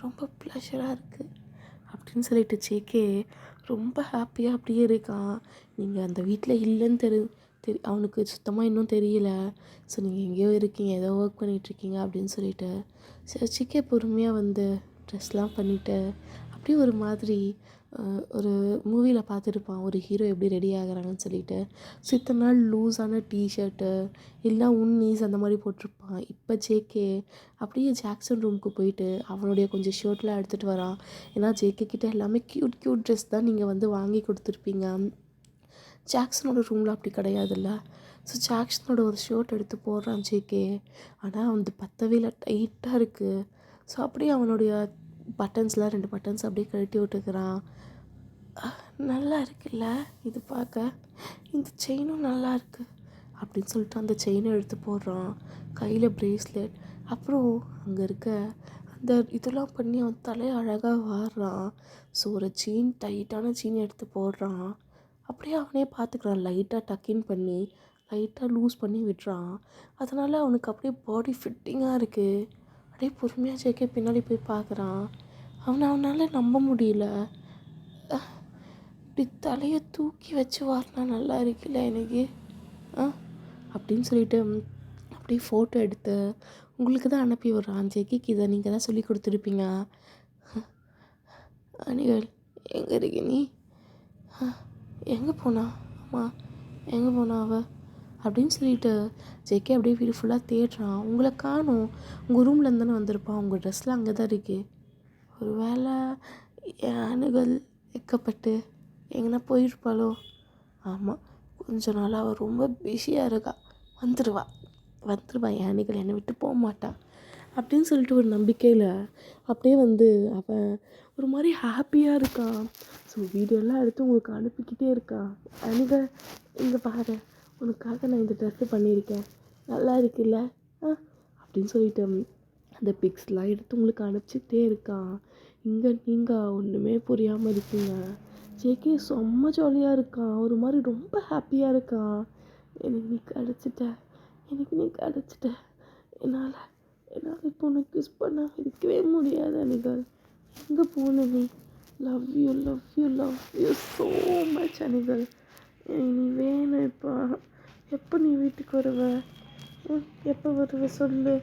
ரொம்ப ப்ளஷராக இருக்குது அப்படின்னு சொல்லிட்டு ஜேகே ரொம்ப ஹாப்பியாக அப்படியே இருக்கான். நீங்கள் அந்த வீட்டில் இல்லைன்னு அவனுக்கு சுத்தமாக இன்னும் தெரியல. ஸோ நீங்கள் எங்கேயோ இருக்கீங்க, ஏதோ ஒர்க் பண்ணிகிட்ருக்கீங்க அப்படின்னு சொல்லிட்டு ஜேகே பொறுமையாக வந்து ட்ரெஸ்லாம் பண்ணிவிட்டு அப்படியே ஒரு மாதிரி ஒரு மூவியில் பார்த்துருப்பான் ஒரு ஹீரோ எப்படி ரெடி ஆகுறாங்கன்னு சொல்லிட்டு. ஸோ இத்தனை நாள் லூஸான டிஷர்ட்டு இல்லை உன்னீஸ் அந்த மாதிரி போட்டிருப்பான். இப்போ ஜேகே அப்படியே ஜாக்சன் ரூமுக்கு போயிட்டு அவனுடைய கொஞ்சம் ஷர்ட்லாம் எடுத்துகிட்டு வரான். ஏன்னா ஜேகே கிட்ட எல்லாமே க்யூட் க்யூட் ட்ரெஸ் தான் நீங்கள் வந்து வாங்கி கொடுத்துருப்பீங்க. ஜாக்சனோட ரூமில் அப்படி கிடையாதுல்ல. ஸோ ஜாக்சனோட ஒரு ஷர்ட் எடுத்து போடுறான் ஜேகே. ஆனால் வந்து பத்தவே இல்லை, டைட்டாக இருக்குது. ஸோ அப்படியே அவனுடைய பட்டன்ஸ்லாம் 2 பட்டன்ஸ் அப்படியே கழட்டி விட்டுக்கிறான். நல்லா இருக்குல்ல இது பார்க்க, இந்த செயினும் நல்லா இருக்குது அப்படின்னு சொல்லிட்டு அந்த செயினை எடுத்து போடுறான். கையில் ப்ரேஸ்லெட், அப்புறம் அங்கே இருக்க அந்த இதெல்லாம் பண்ணி அவன் தலையை அழகாக வாடுறான். ஸோ ஒரு செயின், டைட்டான செயின் எடுத்து போடுறான். அப்படியே அவனே பார்த்துக்கிறான். லைட்டாக டக்கின் பண்ணி லைட்டாக லூஸ் பண்ணி விடுறான். அதனால் அவனுக்கு அப்படியே பாடி ஃபிட்டிங்காக இருக்குது. அப்படியே பொறுமையாக ஜேகே பின்னாடி போய் பார்க்குறான். அவனால் நம்ப முடியல. இப்படி தலையை தூக்கி வச்சு வாரினா நல்லா இருக்குல்ல எனக்கு அப்படின்னு சொல்லிட்டு அப்படியே ஃபோட்டோ எடுத்து உங்களுக்கு தான் அனுப்பி விட்றான். ஜேகேக்கு இதை நீங்கள் தான் சொல்லி கொடுத்துருப்பீங்க. அணிகள் எங்கே இருக்க நீ? எங்கே போனா? அம்மா எங்கே போனா அவ அப்படின்னு சொல்லிட்டு ஜேகே அப்படியே வீடு ஃபுல்லாக தேடுறான். உங்களை காணும். உங்கள் ரூம்லேருந்து தானே வந்திருப்பான். உங்கள் ட்ரெஸ்லாம் அங்கே தான் இருக்குது. ஒரு வேளை என் அணுகள் வைக்கப்பட்டு எங்கன்னா போயிருப்பாளோ? ஆமாம், கொஞ்ச நாள் அவள் ரொம்ப பிஸியாக இருக்கா. வந்துடுவா. என் அணுகள் என்னை விட்டு போக மாட்டான் அப்படின்னு சொல்லிட்டு ஒரு நம்பிக்கையில் அப்படியே வந்து அவன் ஒரு மாதிரி ஹாப்பியாக இருக்கான். ஸோ வீடியோலாம் எடுத்து உங்களுக்கு அனுப்பிக்கிட்டே இருக்கான். அணுகள் இங்கே பாரு, உனக்காக நான் இந்த ட்ரெஸ்ஸு பண்ணியிருக்கேன், நல்லா இருக்குல்ல அப்படின்னு சொல்லிட்டு அந்த பிக்ஸ்லாம் எடுத்து உங்களுக்கு அனுப்பிச்சிக்கிட்டே இருக்கான். இங்கே நீங்கள் ஒன்றுமே புரியாமல் இருக்கீங்க. ஜேகே செம்ம ஜாலியாக இருக்கான். ஒரு மாதிரி ரொம்ப ஹாப்பியாக இருக்கான். எனக்கு நீ கிடச்சிட்ட, என்னால் இப்போ உனக்கு கிஸ் பண்ண இருக்கவே முடியாது. அணிகள் எங்கே போன நீ? லவ் யூ ஸோ மச் அணிகள். நீ வேணும். எப்போ நீ வீட்டுக்கு வருவ? எப்போ வருவ சொல்லு,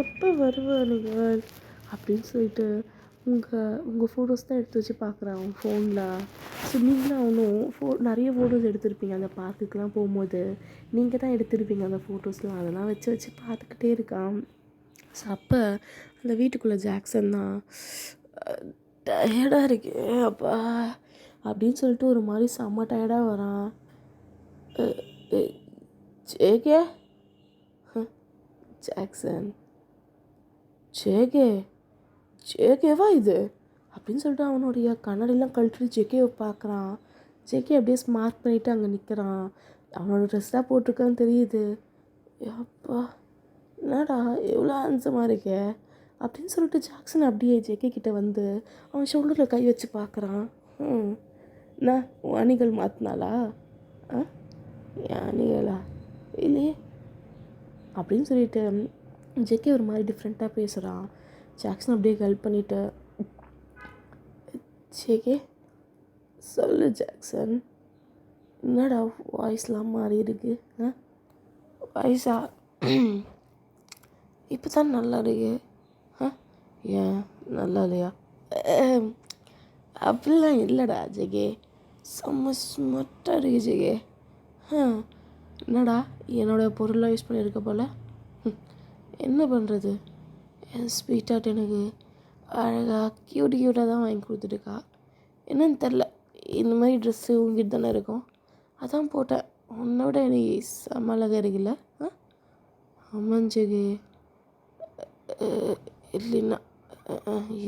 எப்போ வருவ அணிகள் அப்படின்னு சொல்லிட்டு உங்கள் ஃபோட்டோஸ் தான் எடுத்து வச்சு பார்க்குறான் அவன் ஃபோனில். ஸோ நீங்களும் அவனும் நிறைய ஃபோட்டோஸ் எடுத்திருப்பீங்க அந்த பார்க்குக்கெலாம் போகும்போது. நீங்கள் தான் எடுத்திருப்பீங்க அந்த ஃபோட்டோஸ்லாம். அதெல்லாம் வச்சு பார்த்துக்கிட்டே இருக்கான். ஸோ அப்போ அந்த வீட்டுக்குள்ளே ஜாக்சன் தான் டயர்டாக இருக்கு அப்பா அப்படின்னு சொல்லிட்டு ஒரு மாதிரி செம்ம டயர்டாக வரான். ஜேகே ஜாக்சன் ஜேகேவா இது அப்படின்னு சொல்லிட்டு அவனுடைய கண்ணாடிலாம் கழட்டி ஜேகேவை பார்க்குறான். ஜேகே அப்படியே ஸ்மார்ட் பண்ணிவிட்டு அங்கே நிற்கிறான். அவனோட ட்ரெஸ் தான் போட்டிருக்கான்னு தெரியுது. அப்பா என்னடா எவ்வளோ ஹேண்ட்ஸமாக இருக்கே அப்படின்னு சொல்லிட்டு ஜாக்சன் அப்படியே ஜேகே கிட்டே வந்து அவன் ஷோல்டரில் கை வச்சு பார்க்குறான். என்ன அணிகள் மாற்றினாளா? அணிகளா இல்லையே அப்படின்னு சொல்லிட்டு ஜேகே ஒரு மாதிரி டிஃப்ரெண்ட்டாக பேசுகிறான். ஜாக்சன் அப்படியே ஹெல்ப் பண்ணிவிட்டு, ஜேகே சொல்லு ஜாக்சன், என்னடா வாய்ஸ்லாம் மாறி இருக்கு? வாய்ஸா இப்போ தான் நல்லா இருக்கு. ஏன் நல்லா இல்லையா? அப்படிலாம் இல்லைடா ஜெகே, செம்ம ஸ்மர்ட்டாக இருக்கு ஜெகே. என்னடா என்னோடய பொருளாக யூஸ் பண்ணியிருக்க போல். என்ன பண்ணுறது, என் ஸ்வீட்டாட் எனக்கு அழகாக க்யூட்டாக தான் வாங்கி கொடுத்துட்டுருக்கா. என்னன்னு தெரில, இந்த மாதிரி ட்ரெஸ்ஸு உங்ககிட்ட தானே இருக்கும், அதான் போட்டேன். உன்னை விட எனக்கு செம்ம அழகாக இருக்குல்ல? ஆமாஞ்சகே. இல்லைன்னா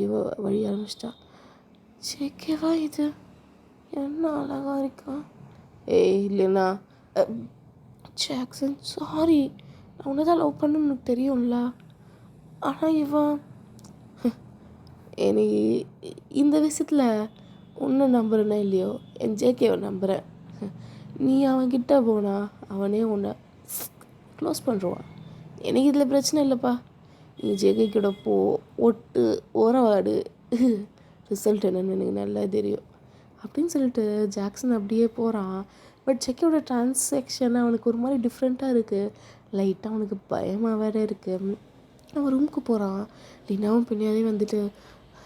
இவ வழி ஆரம்பிச்சிட்டா. ஜேகேவா இது, என்ன அழகாக இருக்கா? இல்லைண்ணா ஜாக்சன் சாரி, நான் உன்னை தான் லவ் பண்ணணும்னு எனக்கு தெரியும்ல. ஆனால் இவன் எனக்கு இந்த விஷயத்தில் உன்னை நம்புறேன்னா இல்லையோ என் ஜேகேவை நம்புகிறேன். நீ அவன்கிட்ட போனா அவனே உன்னை க்ளோஸ் பண்ணுறான். எனக்கு இதில் பிரச்சனை இல்லைப்பா. நீ ஜேகே கிட்ட போ, ஒட்டு உறவாடு, ரிசல்ட் என்னன்னு எனக்கு நல்லா தெரியும் அப்படின்னு சொல்லிட்டு ஜாக்சன் அப்படியே போகிறான். பட் ஜேகேவோட ட்ரான்சாக்ஷன் அவனுக்கு ஒரு மாதிரி டிஃப்ரெண்ட்டாக இருக்குது. லைட்டாக அவனுக்கு பயமாக வேறு இருக்குது. அவன் ரூமுக்கு போகிறான். லினாவும் பின்னாடி வந்துட்டு,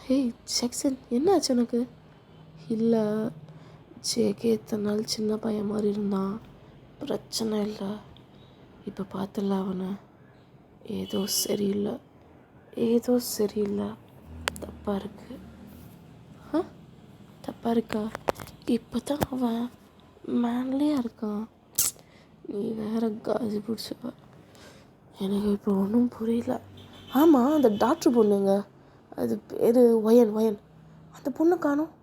ஹேய் ஜாக்சன் என்ன ஆச்சு உனக்கு? இல்லை, ஜேகே இத்தனை நாள் சின்ன பையன் மாதிரி இருந்தான், பிரச்சனை இல்லை. இப்போ பார்த்தல அவனை, ஏதோ சரியில்லை, ஏதோ சரியில்லை, தப்பாக இருக்கு. ஆ, தப்பாக இருக்கா? இப்போ தான் அவன் மேன்லியாக இருக்கான். நீ வேற காஜி பிடிச்சவ. எனக்கு இப்போ ஒன்றும் புரியல. ஆமாம், அந்த டாக்டர் பொண்ணுங்க, அது பேர் ஒயன் ஒயன், அந்த பொண்ணை காணோம்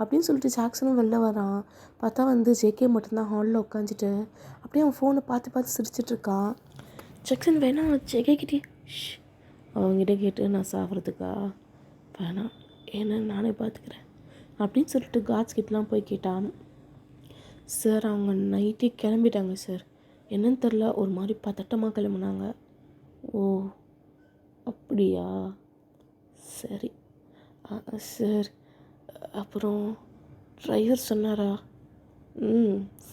அப்படின்னு சொல்லிட்டு ஜாக்சனும் வெளில வரான். பார்த்தா வந்து ஜேகே மட்டும்தான் ஹாலில் உட்காந்துட்டு அப்படியே அவன் ஃபோனை பார்த்து பார்த்து சிரிச்சிட்ருக்கான். ஜாக்சன் வேணாம், ஜேகே கிட்டே அவங்ககிட்ட கேட்டு நான் சாப்பிட்றதுக்கா? வேணாம், ஏன்னு நானே பார்த்துக்கிறேன் அப்படின்னு சொல்லிட்டு காட்ஸ் கிட்டலாம் போய் கேட்டான். சார், அவங்க நைட்டே கிளம்பிட்டாங்க சார். என்னன்னு தெரில, ஒரு மாதிரி பதட்டமாக கிளம்புனாங்க. ஓ அப்படியா, சரி. சார், அப்புறம் டிரைவர் சொன்னாரா?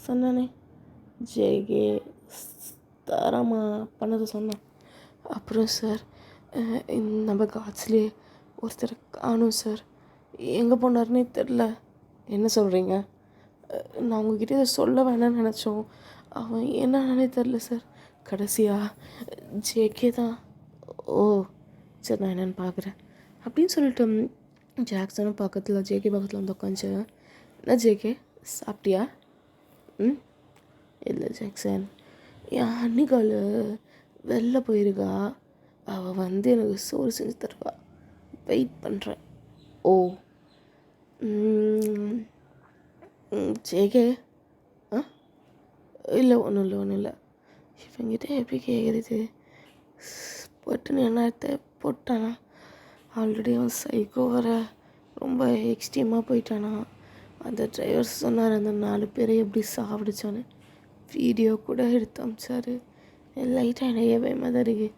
சொன்னானே, ஜேகே தாராளமாக பண்ணதை சொன்னான். அப்புறம் சார், நம்ம காட்ஸ்லேயே ஒருத்தர் காணும் சார். எங்கே போனார்னே தெரில. என்ன சொல்கிறீங்க? நான் உங்ககிட்ட இதை சொல்ல வேணாம்னு நினச்சோம். அவன் என்னன்னே தெரில சார். கடைசியாக ஜேகே தான். ஓ சரி, நான் என்னென்னு பார்க்குறேன் அப்படின்னு சொல்லிட்டு ஜாக்சனும் பக்கத்தில், ஜேகே பக்கத்தில் வந்து உட்காந்துச்சு. என்ன ஜேகே, சாப்பிட்டியா? இல்லை ஜாக்சன், என் அன்னிகால் வெளில போயிருக்கா. அவள் வந்து எனக்கு சோறு செஞ்சு தருவா, வெயிட் பண்ணுறேன். ஓ ஜேகே, இல்லை ஒன்றும் இல்லை. இவங்கிட்ட எப்படி கேட்குறது? பட்டுன்னு என்னத்தை போட்டானா? ஆல்ரெடி அவன் சைக்கோ வர ரொம்ப எக்ஸ்ட்ரீமாக போயிட்டானா. அந்த டிரைவர் சொன்னார் அந்த 4 பேரை எப்படி சாப்பிடுச்சான்னு. வீடியோ கூட எடுத்து அமிச்சார். லைட்டாக எனக்கே பயமாக தான் இருக்குது.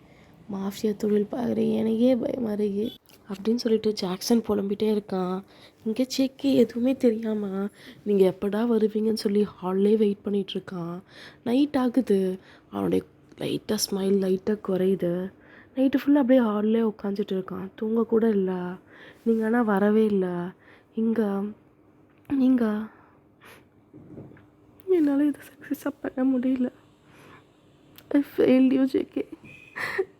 மாஃபியா தொழில் பார்க்குறேன், எனக்கே பயமாக இருக்குது அப்படின்னு சொல்லிட்டு ஜாக்சன் புலம்பிகிட்டே இருக்கான். இங்கே செக்கு எதுவுமே தெரியாமல் நீங்கள் எப்படா வருவீங்கன்னு சொல்லி ஹால்லே வெயிட் பண்ணிகிட்ருக்கான். நைட் ஆகுது. அவனுடைய லைட்டாக ஸ்மைல் லைட்டாக குறையுது. நைட்டு ஃபுல்லாக அப்படியே ஹால்லே உட்காந்துட்டு இருக்கான். தூங்க கூட இல்லை. நீங்கள் ஆனால் வரவே இல்லை. நீங்கள் என்னால் இதை சக்ஸஸாக பண்ண முடியல. ஐ ஃபெயில் யூ ஜேகே.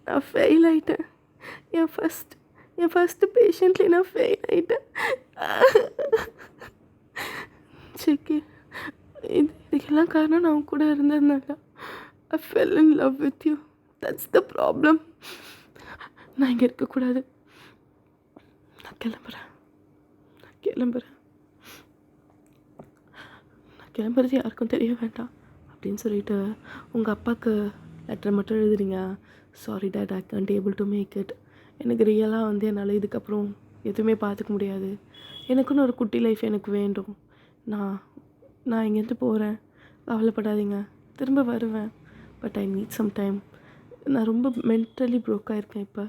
நான் ஃபெயில் ஆகிட்டேன். என் ஃபஸ்ட்டு பேஷண்ட்லேயே நான் ஃபெயில் ஆகிட்டேன். ஜேகே, இதுக்கெல்லாம் காரணம் நான் கூட இருந்ததுனால. I fell in love with you. That's the problem. நான் இங்கே இருக்கக்கூடாது. நான் கிளம்புறது யாருக்கும் தெரிய வேண்டாம் அப்படின்னு சொல்லிட்டு உங்கள் அப்பாவுக்கு லெட்டர் மட்டும் எழுதுறீங்க. Sorry dad, I can't able to make it. எனக்கு ரியலாக வந்து என்னால் இதுக்கப்புறம் எதுவுமே பார்த்துக்க முடியாது. எனக்குன்னு ஒரு குட்டி லைஃப் எனக்கு வேண்டும். நான் இங்கேருந்து போகிறேன், கவலைப்படாதீங்க, திரும்ப வருவேன். But I need some time. நான் ரொம்ப மென்டலி ப்ரோக்காக இருக்கேன் இப்போ.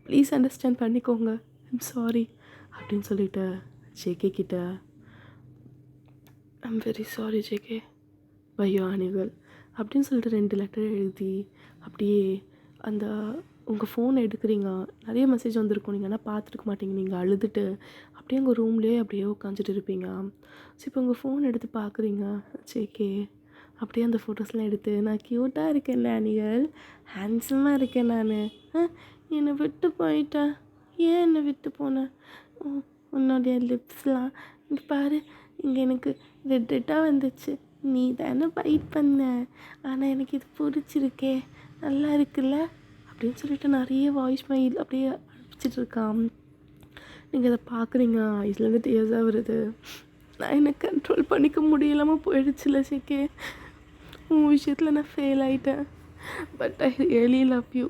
ப்ளீஸ் அண்டர்ஸ்டாண்ட் பண்ணிக்கோங்க. ஐம் சாரி அப்படின்னு சொல்லிட்டு ஜேகே கிட்ட, ஐம் வெரி சாரி ஜேகே, பையோ அணிகள் அப்படின்னு சொல்லிட்டு 2 லெட்டர் எழுதி அப்படியே அந்த உங்கள் ஃபோனை எடுக்கிறீங்க. நிறைய மெசேஜ் வந்திருக்கும், நீங்கள் ஆனால் பார்த்துருக்க மாட்டீங்க. நீங்கள் அழுதுட்டு அப்படியே உங்கள் ரூம்லேயே அப்படியே உட்காந்துட்டு இருப்பீங்க. ஸோ இப்போ உங்கள் ஃபோன் எடுத்து பார்க்குறீங்க ஜேகே. அப்படியே அந்த ஃபோட்டோஸ்லாம் எடுத்து, நான் க்யூட்டாக இருக்கேன்ல அணிகள், ஹேண்ட்ஸமாக இருக்கேன் நான், என்னை விட்டு போயிட்டேன், ஏன் என்னை விட்டு போனேன், உன்னுடைய லிப்ஸ்லாம் இங்கே பாரு, இங்கே எனக்கு ரெட்டாக வந்துச்சு, நீ தானே பைட் பண்ண, ஆனால் எனக்கு இது பிடிச்சிருக்கே, நல்லா இருக்குல்ல அப்படின்னு சொல்லிட்டு நிறைய வாய்ஸ் மெயில் அப்படியே அனுப்பிச்சிட்ருக்கான். நீங்கள் அதை பார்க்குறீங்க, இதுலேருந்து டீயர்ஸாக வருது. நான் என்னை கண்ட்ரோல் பண்ணிக்க முடியலாமல் போயிடுச்சுல ஜேகே. உன் விஷயத்தில் நான் ஃபெயில் ஆகிட்டேன். But I really love you.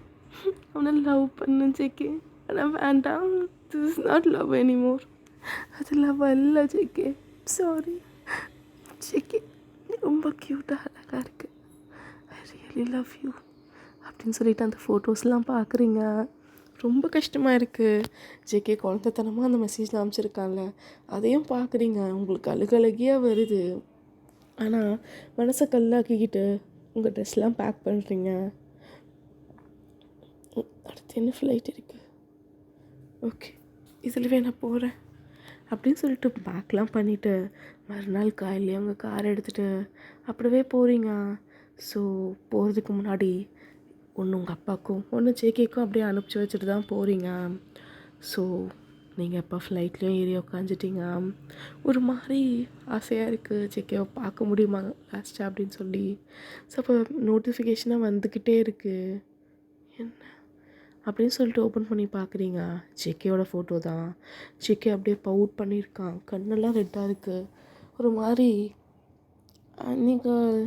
அவனை லவ் பண்ணு ஜேகே. ஆனால் வேண்டாம், this is not love anymore. அது லவ் இல்லை ஜேகே, சாரி ஜேகே. நீ ரொம்ப க்யூட்டாக அழகாக இருக்கு. ஐ ரியலி லவ் யூ அப்படின்னு சொல்லிட்டு அந்த ஃபோட்டோஸ்லாம் பார்க்குறீங்க. ரொம்ப கஷ்டமாக இருக்குது ஜேகே. குழந்தைத்தனமாக அந்த மெசேஜில் அனுப்பிச்சிருக்காங்க, அதையும் பார்க்குறீங்க. உங்களுக்கு அழுகழகியாக வருது. ஆனால் மனசை கல்லாக்கிக்கிட்டு உங்கள் ட்ரெஸ்லாம் பேக் பண்ணுறீங்க. அடுத்து என்ன ஃப்ளைட் இருக்குது? ஓகே, இதில் நான் போகிறேன். அப்படின்னு சொல்லிட்டு பேக்லாம் பண்ணிவிட்டு மறுநாள் காலையிலேயே அவங்க காரை எடுத்துகிட்டு அப்படியே போகிறீங்க. ஸோ போகிறதுக்கு முன்னாடி ஒன்று உங்கள் அப்பாவுக்கும் ஒன்று ஜேகேக்கும் அப்படியே அனுப்பிச்சி வச்சுட்டு தான் போகிறீங்க. ஸோ நீங்கள் இப்போ ஃப்ளைட்லேயும் ஏறி உக்காந்துட்டீங்க. ஒரு மாதிரி ஆசையாக இருக்குது ஜேகேவை பார்க்க முடியுமா லாஸ்ட்டாக அப்படின்னு சொல்லி. ஸோ அப்போ நோட்டிஃபிகேஷனாக வந்துக்கிட்டே இருக்குது. என்ன அப்படின்னு சொல்லிட்டு ஓப்பன் பண்ணி பார்க்குறீங்க. ஜேகேயோட ஃபோட்டோ தான். ஜேகே அப்படியே பவுட் பண்ணியிருக்கான், கண்ணெல்லாம் ரெட்டாக இருக்குது. ஒரு மாதிரி நீங்கள்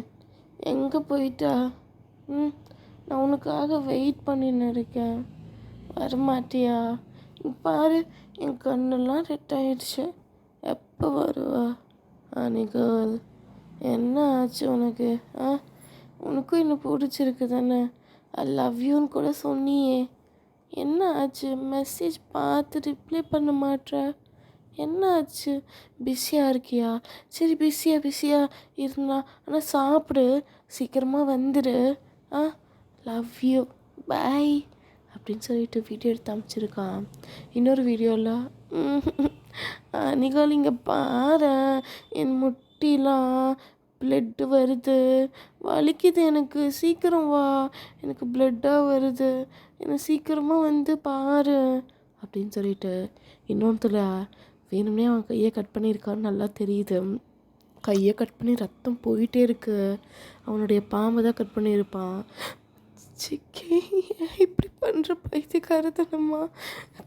எங்கே போயிட்டா? நான் உனக்காக வெயிட் பண்ணின்னு இருக்கேன், வரமாட்டியா? பாரு என் கண்ணெல்லாம் ரெட் ஆயிடுச்சு, எப்போ வருவா? அனிகல் என்ன ஆச்சு உனக்கு? உனக்கும் என்ன பிடிச்சிருக்கு தானே? ஐ லவ் யூன்னு கூட சொன்னியே, என்ன ஆச்சு? மெசேஜ் பார்த்து ரிப்ளை பண்ண மாட்ற, என்ன ஆச்சு? பிஸியாக இருக்கியா? சரி பிஸியாக இருந்தா ஆனால் சாப்பிடு, சீக்கிரமாக வந்துடு. லவ் யூ, பாய் அப்படின்னு சொல்லிட்டு வீடியோ எடுத்து அமைச்சிருக்கான். இன்னொரு வீடியோவில் நிகால் இங்கே பாரு, என் முட்டிலாம் பிளட்டு வருது, வலிக்குது எனக்கு, சீக்கிரம் வா, எனக்கு பிளட்டாக வருது, எனக்கு சீக்கிரமாக வந்து பாரு அப்படின்னு சொல்லிட்டு இன்னொருத்தில் வேணும்னே அவன் கையை கட் பண்ணியிருக்கான்னு நல்லா தெரியுது. கையை கட் பண்ணி ரத்தம் போயிட்டே இருக்கு. அவனுடைய பாம்பை தான் கட் பண்ணியிருப்பான். ஜேகே இப்படி பண்ணுற பைத்தியக்காரத்தனமா?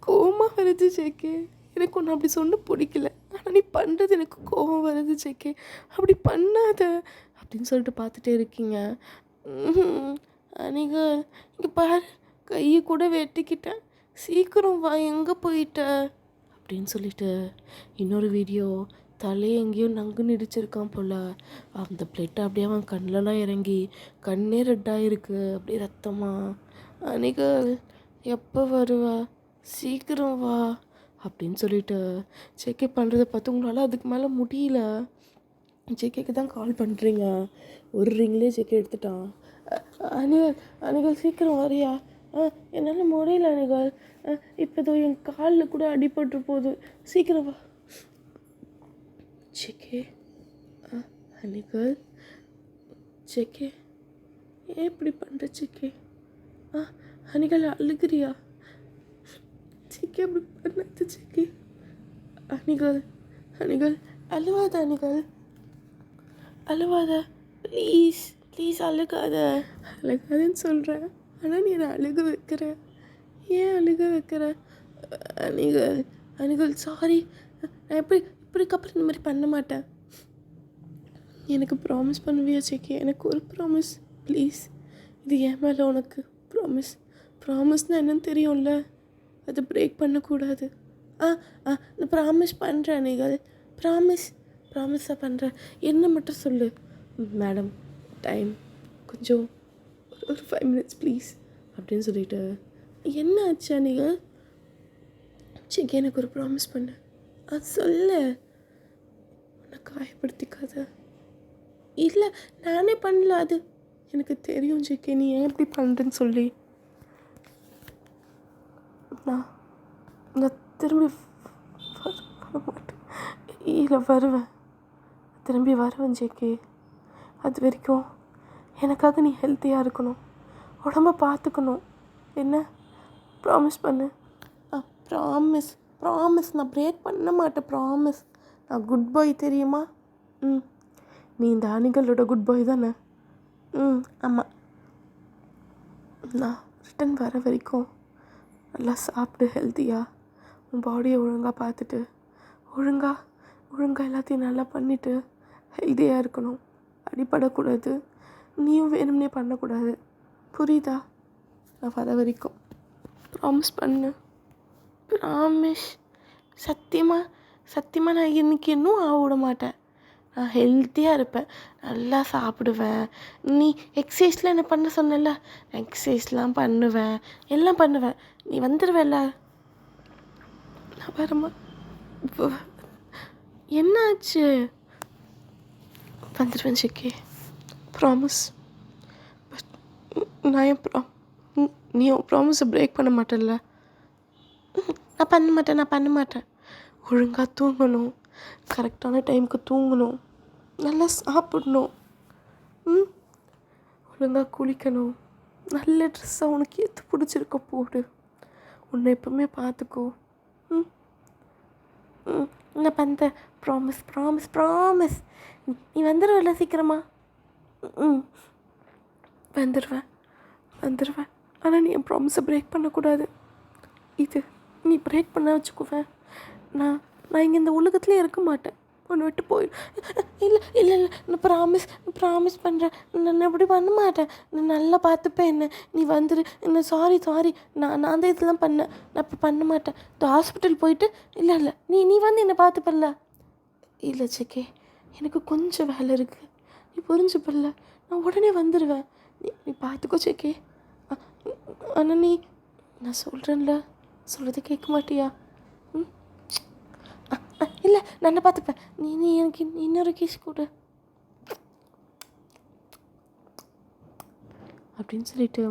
கோவமாக வருது ஜேகே, எனக்கு ஒன்று அப்படி சொன்ன பிடிக்கல, ஆனால் நீ பண்ணுறது எனக்கு கோவம் வருது ஜேகே, அப்படி பண்ணாத அப்படின்னு சொல்லிட்டு பார்த்துட்டே இருக்கீங்க. நீங்கள் இங்கே பாரு, கையை கூட வெட்டிக்கிட்டேன், சீக்கிரம் வா, எங்கே போயிட்ட அப்படின்னு சொல்லிட்டு இன்னொரு வீடியோ தலையை எங்கேயோ நங்குன்னு இடிச்சிருக்கான் போல். அந்த பிளேட்டை அப்படியே அவன் கண்ணிலலாம் இறங்கி கண்ணே ரெட்டாக இருக்குது, அப்படியே ரத்தமாக. அனிகல் எப்போ வருவா? சீக்கிரம் வா அப்படின்னு சொல்லிட்டு ஜேகே பண்ணுறதை பார்த்து உங்களால் அதுக்கு மேலே முடியல. ஜேகேக்கு தான் கால் பண்ணுறீங்க. ஒரு ரிங்லேயே ஜேகே எடுத்துட்டான். அனிகல் சீக்கிரம் வரியா? என்னால் முடியல அனிகல், இப்போ என் காலில் கூட அடிபட்டு போகுது, சீக்கிரம் வா. ஜேகே அனிகல், ஜேகே ஏன் இப்படி பண்ணுற ஜேகே? அனிகல் அழுகிறியா? ஜேகே அப்படி பண்ணாது ஜேகே. அனிகல் அழுவாத, அழுவாத ப்ளீஸ் அழுகாதன்னு சொல்கிறேன், ஆனால் நீ என்னை அழுக வைக்கிற. ஏன் அழுக வைக்கிற? அனிகல் சாரி, நான் இப்படிக்கப்புறம் இந்த மாதிரி பண்ண மாட்டேன். எனக்கு ப்ராமிஸ் பண்ணுவியா ஜேகே? எனக்கு ஒரு ப்ராமிஸ் ப்ளீஸ், இது என் மேலே உனக்கு ப்ராமிஸ்னால் என்னன்னு தெரியும்ல, அதை பிரேக் பண்ணக்கூடாது. நான் ப்ராமிஸ் பண்ணுறேன் அனிகல், ப்ராமிஸாக பண்ணுறேன், என்ன மட்டும் சொல்லு. மேடம் டைம் கொஞ்சம் ஒரு 5 minutes ப்ளீஸ் அப்படின்னு சொல்லிட்டு. என்ன ஆச்சு அனிகல்? ஜேகே எனக்கு ஒரு ப்ராமிஸ் பண்ணு, அது சொல்லு, உன்னை காயப்படுத்திக்காத. இல்லை நானே பண்ணல, அது எனக்கு தெரியும் ஜேகே, நீ ஏன் இப்படி பண்ணுறேன்னு சொல்லி. நான் திரும்பி வர மாட்டேன். இல்லை வருவேன், திரும்பி வருவேன் ஜேகே. அது வரைக்கும் எனக்காக நீ ஹெல்த்தியாக இருக்கணும், உடம்ப பார்த்துக்கணும், என்ன? ப்ராமிஸ் பண்ணு. ப்ராமிஸ் நான் பிரேக் பண்ண மாட்டேன், ப்ராமிஸ். நான் குட் பாய் தெரியுமா? நீ இந்த அனிகளோட குட் பாய் தானே? ஆமாம். நான் ரிட்டன் வர வரைக்கும் நல்லா சாப்பிடு, ஹெல்த்தியாக உன் பாடியை ஒழுங்காக பார்த்துட்டு ஒழுங்காக எல்லாத்தையும் நல்லா பண்ணிவிட்டு ஹெல்த்தியாக இருக்கணும், அடிப்படக்கூடாது, நீயும் வேணும்னே பண்ணக்கூடாது, புரியுதா? நான் வர வரைக்கும் ப்ராமிஸ் பண்ணு, ப்ராமிஸ். சத்தியமாக நான் இன்றைக்கி இன்னும் விட மாட்டேன், நான் ஹெல்த்தியாக இருப்பேன், நல்லா சாப்பிடுவேன். நீ எக்ஸசைஸ்லாம் என்ன பண்ண சொன்னல, எக்ஸசைஸ்லாம் பண்ணுவேன், எல்லாம் பண்ணுவேன், நீ வந்துடுவேல்ல. நான் வரமா? என்னாச்சு? வந்துடுவேன் ஜேகே, ப்ராமிஸ். பட் நான் நீ ப்ராமிஸை பிரேக் பண்ண மாட்டேன்ல? நான் பண்ண மாட்டேன். ஒழுங்காக தூங்கணும், கரெக்டான டைமுக்கு தூங்கணும், நல்லா சாப்பிடணும், ம் ஒழுங்காக குளிக்கணும், நல்ல ட்ரெஸ்ஸாக உனக்கு எது பிடிச்சிருக்க போடு, உன்னை எப்பவுமே பார்த்துக்கோ. ம் ம் நான் பண்ணுற ப்ராமிஸ் ப்ராமிஸ் ப்ராமிஸ். நீ வந்துடுவல சீக்கிரமா? ம் வந்துடுவேன் வந்துடுவேன். ஆனால் நீ என் ப்ராமிஸை பிரேக் பண்ணக்கூடாது. இது நீ பிரேக் பண்ண வச்சுக்குவேன், நான் நான் இங்கே இந்த உலகத்துலேயே இருக்க மாட்டேன், ஒன்று விட்டு போயிடும். இல்லை இல்லை இல்லை, நான் ப்ராமிஸ் பண்ணுறேன், நான் அப்படி பண்ண மாட்டேன், நான் நல்லா பார்த்துப்பேன் என்ன. நீ வந்துடு என்ன. சாரி நான் தான் இதெல்லாம் பண்ணேன், நான் இப்போ பண்ண மாட்டேன். இந்த ஹாஸ்பிட்டல் போயிட்டு இல்லை இல்லை நீ வந்து என்னை பார்த்துப்பல்ல. இல்லை செக்கே, எனக்கு கொஞ்சம் வேலை இருக்குது, நீ புரிஞ்சுப்பல்ல. நான் உடனே வந்துடுவேன், நீ பார்த்துக்கோ செக்கே. ஆனால் நான் சொல்கிறேன்ல, சொல்கிறத கேட்க மாட்டியா? ம் இல்லை நான் என்ன பார்த்துப்பேன், நீ எனக்கு இன்னொரு கேஸ் கொடு அப்படின்னு சொல்லிட்டு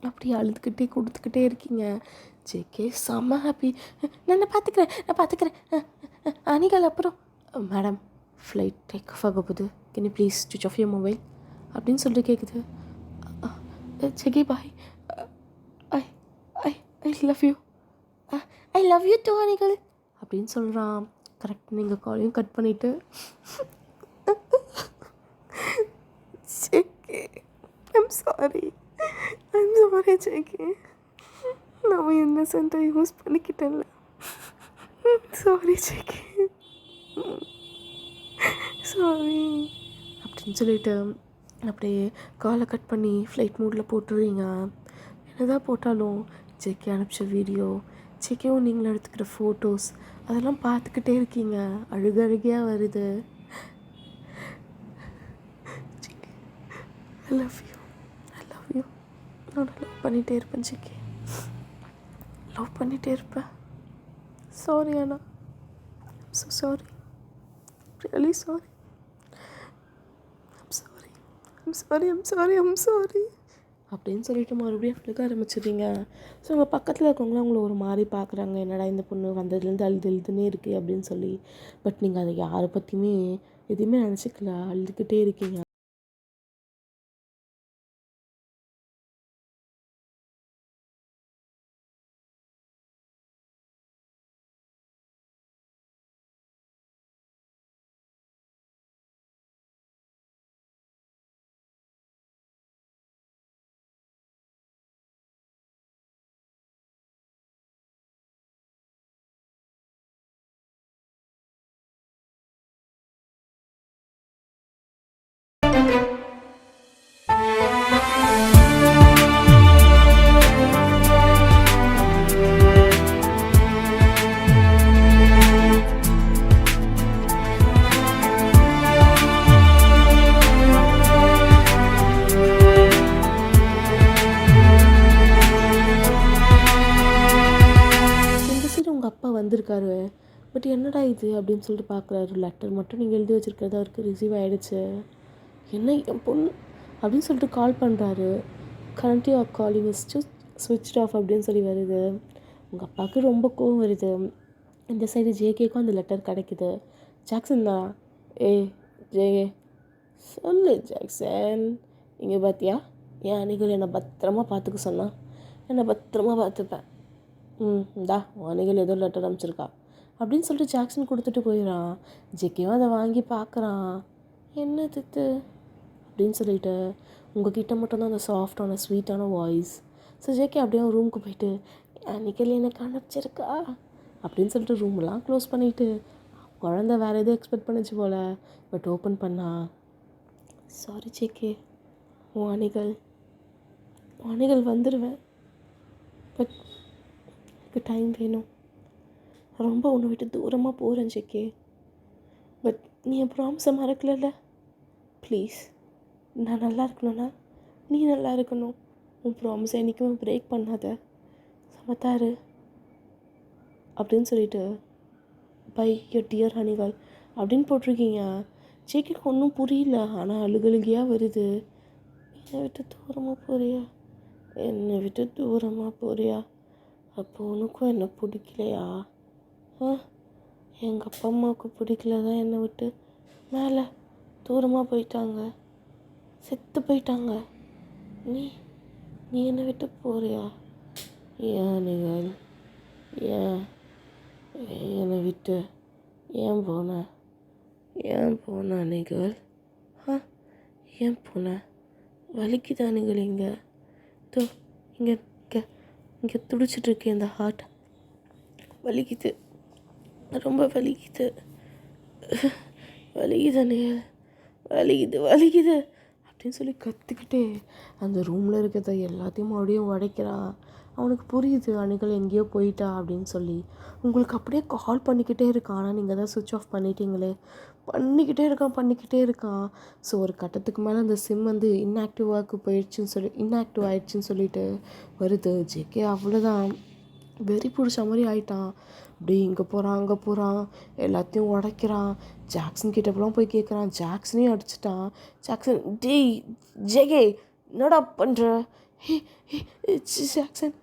அப்படியே அழுதுகிட்டே கொடுத்துக்கிட்டே இருக்கீங்க. ஜேகே செம்ம ஹாப்பி. நான் பார்த்துக்கிறேன். அனிகால் அப்புறம் மேடம் ஃப்ளைட் டேக் ஆஃப் ஆக போகுது, கேன் யூ ப்ளீஸ் ஸ்விட்ச் ஆஃப் யூர் மொபைல் அப்படின்னு சொல்லிட்டு கேட்குது. ஜேகே பாய், I I I love you, I love you too அனிகல் அப்படின்னு சொல்கிறான். கரெக்ட், நீங்கள் காலையும் கட் பண்ணிவிட்டு ஜேகே ஐம் சாரி ஜேகே, நான் இன்னசென்ட்டாக யூஸ் பண்ணிக்கிட்டேன்ல, சாரி ஜேகே சாரி அப்படின்னு சொல்லிட்டு அப்படியே காலை கட் பண்ணி ஃப்ளைட் மோடில் போட்டுருவீங்க. என்னதான் போட்டாலும் ஜேகே அனுப்பிச்ச வீடியோ, ஜேகேவும் நீங்களும் எடுத்துக்கிற ஃபோட்டோஸ் அதெல்லாம் பார்த்துக்கிட்டே இருக்கீங்க. அழுகையாக வருது. ஐ லவ் யூ நான் லவ் பண்ணிகிட்டே இருப்பேன் ஜேகே, லவ் பண்ணிகிட்டே இருப்பேன். Sorry Anna, I'm so sorry, really sorry, I'm sorry அப்படின்னு சொல்லிட்டு மறுபடியும் அழுக ஆரம்பிச்சிடுறீங்க. ஸோ உங்கள் பக்கத்தில் இருக்கவங்களாம் உங்களை ஒரு மாதிரி பார்க்குறாங்க, என்னடா இந்த பொண்ணு வந்ததுலேருந்து அழுதுன்னே இருக்குது அப்படின்னு சொல்லி. பட் நீங்கள் அதை யாரை பற்றியுமே எதுவுமே நினச்சிக்கல, அழுதுகிட்டே இருக்கீங்க. அப்பா வந்திருக்காரு, பட் என்னடா இது அப்படின்னு சொல்லிட்டு பார்க்குறாரு. லெட்டர் மட்டும் நீங்கள் எழுதி வச்சுருக்கிறது அவருக்கு ரிசீவ் ஆகிடுச்சு. என்ன என் பொண்ணு அப்படின்னு சொல்லிட்டு கால் பண்ணுறாரு. கரண்ட்லி ஆர் காலிங் இஸ் ஸ்விட்ச் ஆஃப் அப்படின்னு சொல்லி வருது. உங்கள் அப்பாவுக்கு ரொம்ப கோவம் வருது. இந்த சைடு ஜேகேக்கும் அந்த லெட்டர் கிடைக்குது. ஜாக்சன் தான், ஜேகே சொல்லு ஜாக்சன், இங்கே பார்த்தியா என் அணிகள் என்னை பத்திரமா பார்த்துக்க சொன்னான், என்னை பத்திரமா பார்த்துப்பேன். இந்தா அணிகள் ஏதோ லெட்டர் அனுப்பிச்சிருக்கா அப்படின்னு சொல்லிட்டு ஜாக்சன் கொடுத்துட்டு போயிடறான். ஜேகேவும் அதை வாங்கி பார்க்குறான். என்ன தித்து அப்படின்னு சொல்லிட்டு உங்ககிட்ட மட்டும்தான் அந்த சாஃப்டான ஸ்வீட்டான வாய்ஸ். ஸோ ஜேகே அப்படியே ரூமுக்கு போயிட்டு அன்றைக்கி எனக்கு அனுப்பிச்சிருக்கா அப்படின்னு சொல்லிட்டு ரூம்லாம் க்ளோஸ் பண்ணிவிட்டு குழந்த வேறு எதுவும் எக்ஸ்பெக்ட் பண்ணிச்சு போல். பட் ஓப்பன் பண்ணா, சாரி ஜேகே, உன் அணிகள் வந்துடுவேன், பட் எனக்கு டைம் வேணும், ரொம்ப உன்னை விட்டு தூரமாக போகிறேன் ஜேகே, பட் நீ என் ப்ராமிஸை மறக்கலைல்ல, ப்ளீஸ் நான் நல்லா இருக்கணும்னா நீ நல்லா இருக்கணும், உன் ப்ராமிஸை என்றைக்குமே பிரேக் பண்ணாத, சமத்தாரு அப்படின்னு சொல்லிட்டு பை யோர் டியர் ஹனிகள் அப்படின்னு போட்டிருக்கீங்க. ஜேகேக்கு ஒன்றும் புரியல, ஆனால் அழுகழுகையாக வருது. என்னை விட்டு தூரமாக போறியா, அப்போ உனக்கும் என்ன பிடிக்கலையா? எங்கள் அப்பா அம்மாவுக்கு பிடிக்கல தான் என்னை விட்டு மேலே தூரமாக போயிட்டாங்க, செத்து போயிட்டாங்க. நீ நீ என்னை விட்டு போறியா? ஏன் நீங்கள் ஏன் என்னை விட்டு ஏன் போன நீங்கள்? ஆ ஏன் போன? வலிக்குதா நீங்கள்? இங்கே தோ இங்கே இங்கே இங்கே துடிச்சிட்ருக்கு இந்த ஹார்ட். வலிக்குது, ரொம்ப வலிக்குது, வலிக்குதா நீங்கள்? வலிக்குது அப்படின்னு சொல்லி கற்றுக்கிட்டே அந்த ரூமில் இருக்கிறத எல்லாத்தையும் மறுபடியும் உடைக்கிறான். அவனுக்கு புரியுது அணிகள் எங்கேயோ போயிட்டா அப்படின்னு சொல்லி. உங்களுக்கு அப்படியே கால் பண்ணிக்கிட்டே இருக்கான். ஆனால் நீங்கள் தான் சுவிட்ச் ஆஃப் பண்ணிட்டீங்களே. பண்ணிக்கிட்டே இருக்கான். ஸோ ஒரு கட்டத்துக்கு மேலே அந்த சிம் வந்து இன்ஆக்டிவ் ஆயிடுச்சுன்னு சொல்லிட்டு வருது. ஜேகே அவ்வளோதான், வெறி பிடிச்ச மாதிரி ஆயிட்டான். அப்படி இங்கே போகிறான் அங்கே போகிறான், எல்லாத்தையும் உடைக்கிறான். ஜாக்சன் கிட்டப்பெல்லாம் போய் கேட்குறான். ஜாக்சனையும் அடிச்சிட்டான். ஜாக்சன், டேய் ஜேகே என்னடா பண்ணுற? ஹே ஜாக்சன்,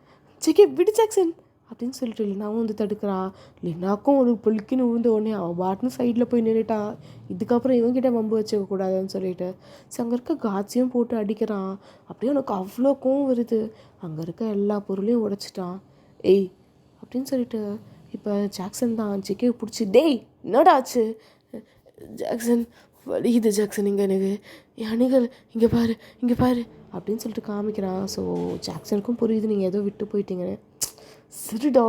ஜேகே விடு ஜாக்சன் அப்படின்னு சொல்லிட்டு லினாவும் வந்து தடுக்கிறா. லினாக்கும் ஒரு புளிக்குன்னு விழுந்த உடனே அவன் பாட்டுன்னு சைடில் போய் நின்றுட்டான். இதுக்கப்புறம் இவங்கிட்ட வம்பு வச்சுக்க கூடாதுன்னு சொல்லிட்டு அங்கே இருக்க காட்சியும் போட்டு அடிக்கிறான். அப்படியே உனக்கு அவ்வளோ கோவம் வருது. அங்கே இருக்க எல்லா பொருளையும் உடைச்சிட்டான். ஏய் அப்படின்னு சொல்லிட்டு இப்போ ஜாக்சன் தான் ஜேகே பிடிச்சி, டேய் என்னடா ஆச்சு? ஜாக்சன் வலிக்குது ஜாக்சன், இங்கே எனக்கு என் அணிகள் இங்கே பாரு அப்படின்னு சொல்லிட்டு காமிக்கிறான். ஸோ ஜாக்சனுக்கும் புரியுது நீங்கள் ஏதோ விட்டு போயிட்டீங்கன்னு. சரிடா,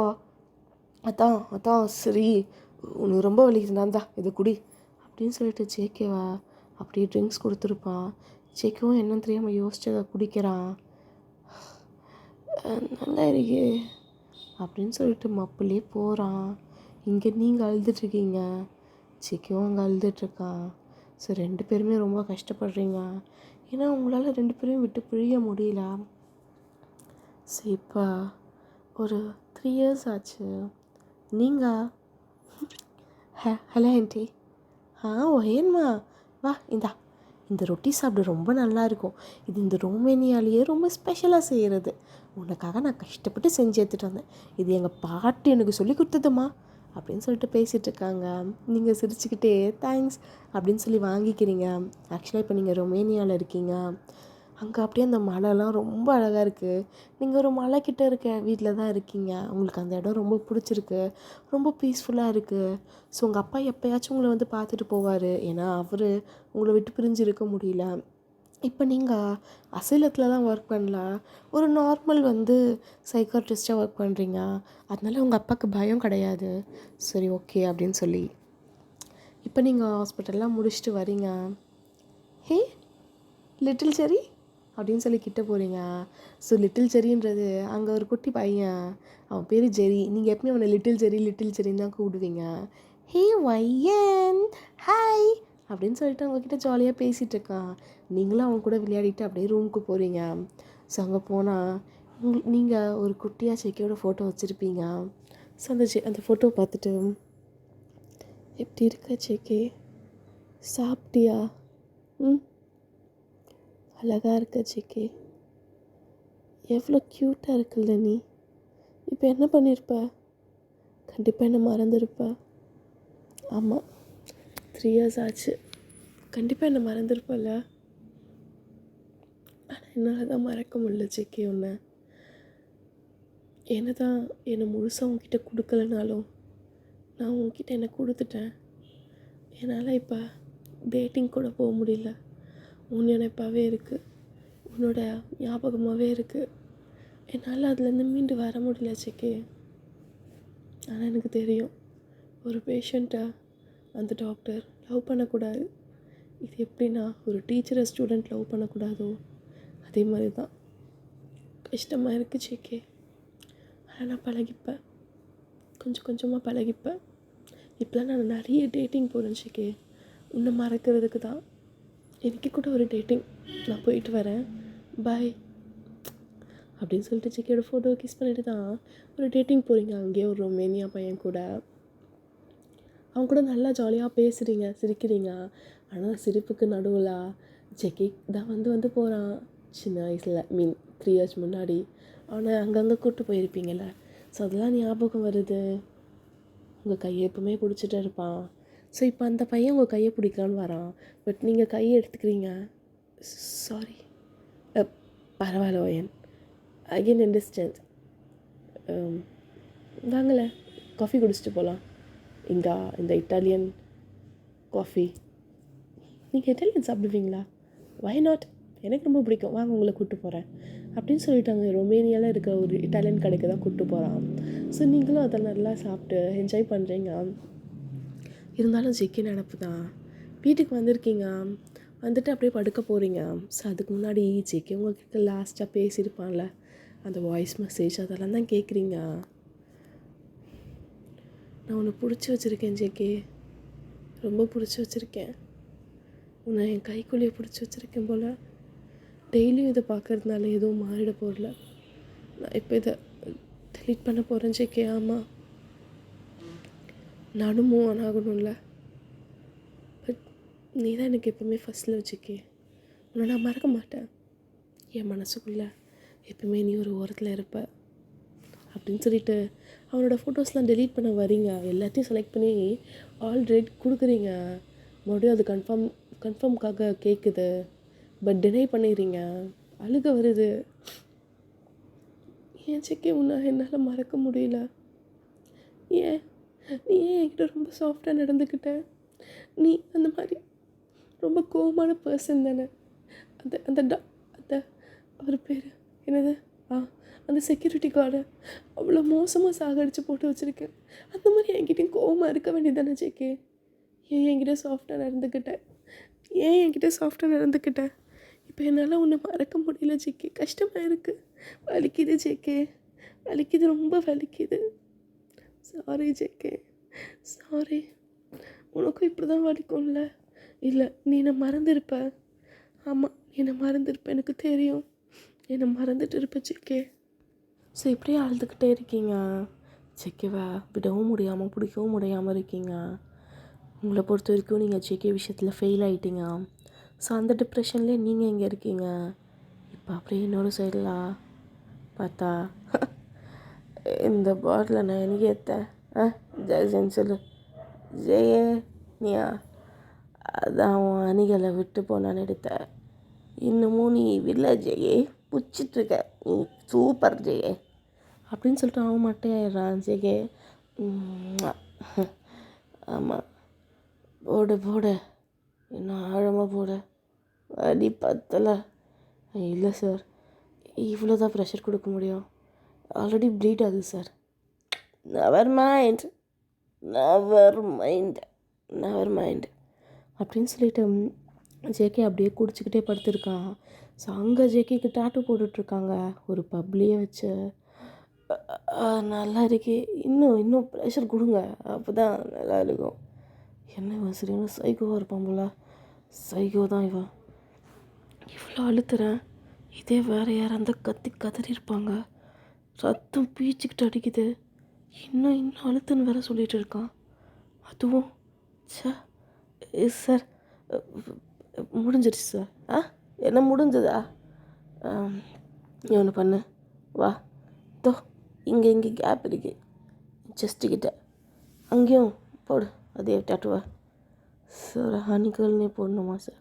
அதான் சரி, உனக்கு ரொம்ப வலிக்குது, நான் தான் இதை குடி அப்படின்னு சொல்லிட்டு ஜேகேவா அப்படியே ட்ரிங்க்ஸ் கொடுத்துருப்பான். ஜேகேவும் என்னன்னு தெரியாமல் யோசிச்சு அதை குடிக்கிறான். நல்லா இருக்கே அப்படின்னு சொல்லிட்டு மப்பிலே போகிறான். இங்கே நீங்கள் அழுதுட்ருக்கீங்க, ஜேகேவும் அங்கே அழுதுட்ருக்கான். ஸோ 2 பேருமே ரொம்ப கஷ்டப்படுறீங்க. ஏன்னா உங்களால் 2 பேரையும் விட்டு பிரிய முடியல. ஸோ இப்போ ஒரு 3 இயர்ஸ் ஆச்சு. நீங்கள் ஹலோ ஆண்டி. ஒயன்மா வா, இந்த ரொட்டி சாப்பிட ரொம்ப நல்லா இருக்கும். இது இந்த ரோமேனியாலேயே ரொம்ப ஸ்பெஷலாக செய்கிறது. உனக்காக நான் கஷ்டப்பட்டு செஞ்சு எடுத்துகிட்டு வந்தேன். இது எங்கள் பாட்டி எனக்கு சொல்லி கொடுத்ததுமா அப்படின்னு சொல்லிட்டு பேசிகிட்டு இருக்காங்க. நீங்கள் சிரிச்சுக்கிட்டே தேங்க்ஸ் அப்படின்னு சொல்லி வாங்கிக்கிறீங்க. ஆக்சுவலாக இப்போ நீங்கள் ரொமேனியாவில் இருக்கீங்க. அங்கே அப்படியே அந்த மலைலாம் ரொம்ப அழகாக இருக்குது. நீங்கள் ஒரு மலை கிட்ட இருக்க வீட்டில் தான் இருக்கீங்க. உங்களுக்கு அந்த இடம் ரொம்ப பிடிச்சிருக்கு, ரொம்ப பீஸ்ஃபுல்லாக இருக்குது. ஸோ உங்கள் அப்பா எப்போயாச்சும் உங்களை வந்து பார்த்துட்டு போவார். ஏன்னா அவர் உங்களை விட்டு பிரிஞ்சு இருக்க முடியல. இப்போ நீங்கள் அசைலத்தில் தான் ஒர்க் பண்ணலாம், ஒரு நார்மல் வந்து சைக்காட்ரிஸ்ட்டாக ஒர்க் பண்ணுறீங்க. அதனால உங்கள் அப்பாவுக்கு பயம் கிடையாது. சரி ஓகே அப்படின்னு சொல்லி இப்போ நீங்கள் ஹாஸ்பிட்டல்லாம் முடிச்சுட்டு வரீங்க. ஹே லிட்டில் செரி அப்படின்னு சொல்லி கிட்ட போகிறீங்க. ஸோ லிட்டில் செரின்றது அங்கே ஒரு குட்டி பையன், அவன் பேர் ஜெரி. நீங்கள் எப்பவுமே அவனை லிட்டில் செரின்னு தான் கூப்பிடுவீங்க. ஹே வையன் ஹாய் அப்படின்னு சொல்லிட்டு அவங்கக்கிட்ட ஜாலியாக பேசிகிட்டு இருக்கான். நீங்களும் அவன் கூட விளையாடிட்டு அப்படியே ரூமுக்கு போகிறீங்க. ஸோ அங்கே போனால் நீங்கள் ஒரு குட்டியாக ஜேகேயோட ஃபோட்டோ வச்சுருப்பீங்க. ஸோ அந்த ஃபோட்டோ பார்த்துட்டு, எப்படி இருக்க ஜேகே, சாப்பிட்டியா? அழகாக இருக்க ஜேகே, எவ்வளோ க்யூட்டாக இருக்குல்ல நீ. இப்போ என்ன பண்ணியிருப்ப? கண்டிப்பாக என்ன மறந்துருப்ப. ஆமாம், 3 இயர்ஸ் ஆச்சு, கண்டிப்பாக என்ன மறந்துருப்பல. ஆனால் என்னால் தான் மறக்க முடியல ஜேகே உன்னை. என்ன தான் என்னை முழுசாக உங்ககிட்ட கொடுக்கலனாலும் நான் உங்ககிட்ட என்னை கொடுத்துட்டேன். என்னால் இப்போ டேட்டிங் கூட போக முடியல. உன் நினைப்பாகவே இருக்குது, உன்னோட ஞாபகமாகவே இருக்குது. என்னால் அதுலேருந்து மீண்டு வர முடியல ஜேகே. ஆனால் எனக்கு தெரியும், ஒரு பேஷண்ட்டை அந்த டாக்டர் லவ் பண்ணக்கூடாது. இது எப்படின்னா ஒரு டீச்சரை ஸ்டூடெண்ட் லவ் பண்ணக்கூடாதோ அதே மாதிரி தான். கஷ்டமாக இருக்குது ஜேகே. ஆனால் நான் பழகிப்பேன், கொஞ்சம் கொஞ்சமாக பழகிப்பேன். இப்போலாம் நான் நிறைய டேட்டிங் போகிறேன் ஜேகே, உன்னை மறக்கிறதுக்கு தான். எனக்கு கூட ஒரு டேட்டிங், நான் போயிட்டு வரேன், பாய் அப்படின்னு சொல்லிட்டு ஜேகேயோட ஃபோட்டோ கிஸ் பண்ணிட்டு தான் ஒரு டேட்டிங் போகிறீங்க. அங்கேயே ஒரு ரொமேனியா பையன் கூட. அவங்க கூட நல்லா ஜாலியாக பேசுகிறீங்க, சிரிக்கிறீங்க. ஆனால் சிரிப்புக்கு நடுவில் ஜேகே தான் வந்து போகிறான். சின்ன வயசில் 3 இயர்ஸ் முன்னாடி அவனை அங்கங்கே கூப்பிட்டு போயிருப்பீங்கள்ல. ஸோ அதெல்லாம் ஞாபகம் வருது. உங்கள் கையை எப்பவுமே பிடிச்சிட்டு இருப்பான். ஸோ இப்போ அந்த பையன் உங்கள் கையை பிடிக்கலான்னு வரான். பட் நீங்கள் கையை எடுத்துக்கிறீங்க. சாரி. பரவாயில்ல ஓயன், அகெயின் அண்டர்ஸ்டாண்ட். வாங்கலை, காஃபி குடிச்சிட்டு போகலாம். இந்த இட்டாலியன் காஃபி. நீங்கள் இட்டாலியன் சாப்பிடுவீங்களா? வை நாட், எனக்கு ரொம்ப பிடிக்கும், வாங்க உங்களை கூப்பிட்டு போகிறேன் அப்படின்னு சொல்லிட்டாங்க. ரொமேனியாவில் இருக்கிற ஒரு இட்டாலியன் கடைக்கு தான் கூப்பிட்டு போகிறான். ஸோ நீங்களும் அதை நல்லா சாப்பிட்டு என்ஜாய் பண்ணுறீங்க. இருந்தாலும் ஜெக்கி நினப்பு தான். வீட்டுக்கு வந்திருக்கீங்க, வந்துட்டு அப்படியே படுக்க போகிறீங்க. ஸோ அதுக்கு முன்னாடி ஜெக்கி உங்கள்கிட்ட லாஸ்ட்டாக பேசியிருப்பான்ல, அந்த வாய்ஸ் மெசேஜ் அதெல்லாம் தான் கேட்குறீங்க. நான் உன்னை பிடிச்சி வச்சுருக்கேன் ஜெக்கி, ரொம்ப பிடிச்சி வச்சுருக்கேன். உன்னை என் கைக்குள்ளேயே பிடிச்சி வச்சுருக்கேன் போல். டெய்லியும் இதை பார்க்கறதுனால எதுவும் மாறிட போகல. நான் இப்போ இதை டெலீட் பண்ண போகிறேன் ஜெக்கி. ஆமாம், நானும் மூவ் ஆன் ஆகணும்ல. பட் நீ தான் எனக்கு எப்போவுமே ஃபஸ்ட்டில் வச்சுக்கே. உன்னை நான் மறக்க மாட்டேன். என் மனசுக்குள்ளே எப்பவுமே நீ ஒரு ஓரத்தில் இருப்ப அப்படின்னு சொல்லிட்டு அவனோட ஃபோட்டோஸ்லாம் டெலீட் பண்ண வரீங்க. எல்லாத்தையும் செலக்ட் பண்ணி ஆல்ரெடி கொடுக்குறீங்க. மறுபடியும் அது கன்ஃபார்முக்காக கேட்குது. பட் டினை பண்ணிடுறீங்க. அழுக வருது. ஏன் செக்கே உன்னை என்னால் மறக்க முடியல. ஏன் நீ என்கிட்ட ரொம்ப சாஃப்டாக நடந்துக்கிட்ட. நீ அந்த மாதிரி ரொம்ப கோவமான பர்சன் தானே. அந்த அந்த அந்த அவர் பேர் என்னது, அந்த செக்யூரிட்டி கார்டை அவ்வளோ மோசமாக சாகடிச்சு போட்டு வச்சுருக்கேன். அந்த மாதிரி என்கிட்டையும் கோவமாக இருக்க வேண்டியதானே ஜேகே. ஏன் என்கிட்ட சாஃப்டாக நடந்துக்கிட்ட. இப்போ என்னால் உன்னை மறக்க முடியல ஜேகே. கஷ்டமாக இருக்குது, வலிக்குது ஜேகே, வலிக்குது, ரொம்ப வலிக்குது. Sorry JK, sorry. உனக்கும் இப்படி தான் வலிக்கும்ல? இல்லை, நீ என்னை மறந்துருப்ப. ஆமாம், நீ என்னை மறந்துருப்ப, எனக்கு தெரியும். என்னை மறந்துட்டு இருப்ப ஜேகே. ஸோ இப்படியே அழுதுகிட்டே இருக்கீங்க. ஜேகேவை விடவும் முடியாமல் பிடிக்கவும் முடியாமல் இருக்கீங்க. உங்களை பொறுத்த வரைக்கும் நீங்கள் ஜேகே விஷயத்தில் ஃபெயில் ஆகிட்டீங்க. ஸோ அந்த டிப்ரெஷன்லேயே நீங்கள் எங்கே இருக்கீங்க. இப்போ அப்படியே இன்னொரு சைடில் பார்த்தா இந்த பாட்டில் நான் எனக்கு ஏற்றேன். ஜெயசன் சொல்லு. ஜெயே நீயா? அதான் உன் அணிகளை விட்டு போனான்னு எடுத்த. இன்னமும் நீ இல்லை ஜெயே, பிடிச்சிட்ருக்க. நீ சூப்பர் ஜெயே அப்படின்னு சொல்லிட்டு அவன் மட்டையாயிடுறான். ஜெயே ஆமாம், போடு இன்னும் ஆழமாக போடு. அடி பத்தலை. இல்லை சார், இவ்வளோ தான் ப்ரெஷர் கொடுக்க முடியும். ஆல்ரெடி ப்ளீட் ஆகுது சார். நெவர் மைண்ட் அப்படின்னு சொல்லிட்டு ஜேகே அப்படியே குடிச்சிக்கிட்டே படுத்துருக்கான். ஸோ அங்கே ஜேகேக்கு டாட்டூ போட்டுட்ருக்காங்க ஒரு பப்ளியே வச்சு. நல்லா இருக்கே, இன்னும் ப்ரெஷர் கொடுங்க, அப்போ தான் நல்லா இருக்கும். என்ன இவன் சரியான சைக்கோவாக இருப்பான் போல. சைக்கோ தான் இவன். இவ்வளோ அழுத்துறேன், இதே வேறு யாராக இருந்தால் கதறி இருப்பாங்க. ரத்தம் பீச்சிக்கிட்டு அடிக்குது. இன்னும் அழுத்துன்னு வேற சொல்லிகிட்டு இருக்கான். அதுவும் சார் முடிஞ்சிருச்சு சார். என்ன முடிஞ்சதா? நீ ஒன்று பண்ணு, வா, தோ இங்கே கேப் இருக்கு செஸ்ட்டுக்கிட்ட, அங்கேயும் போடு அதே டாட்டுவா. சார் ஹனிகள்னே போடணுமா சார்?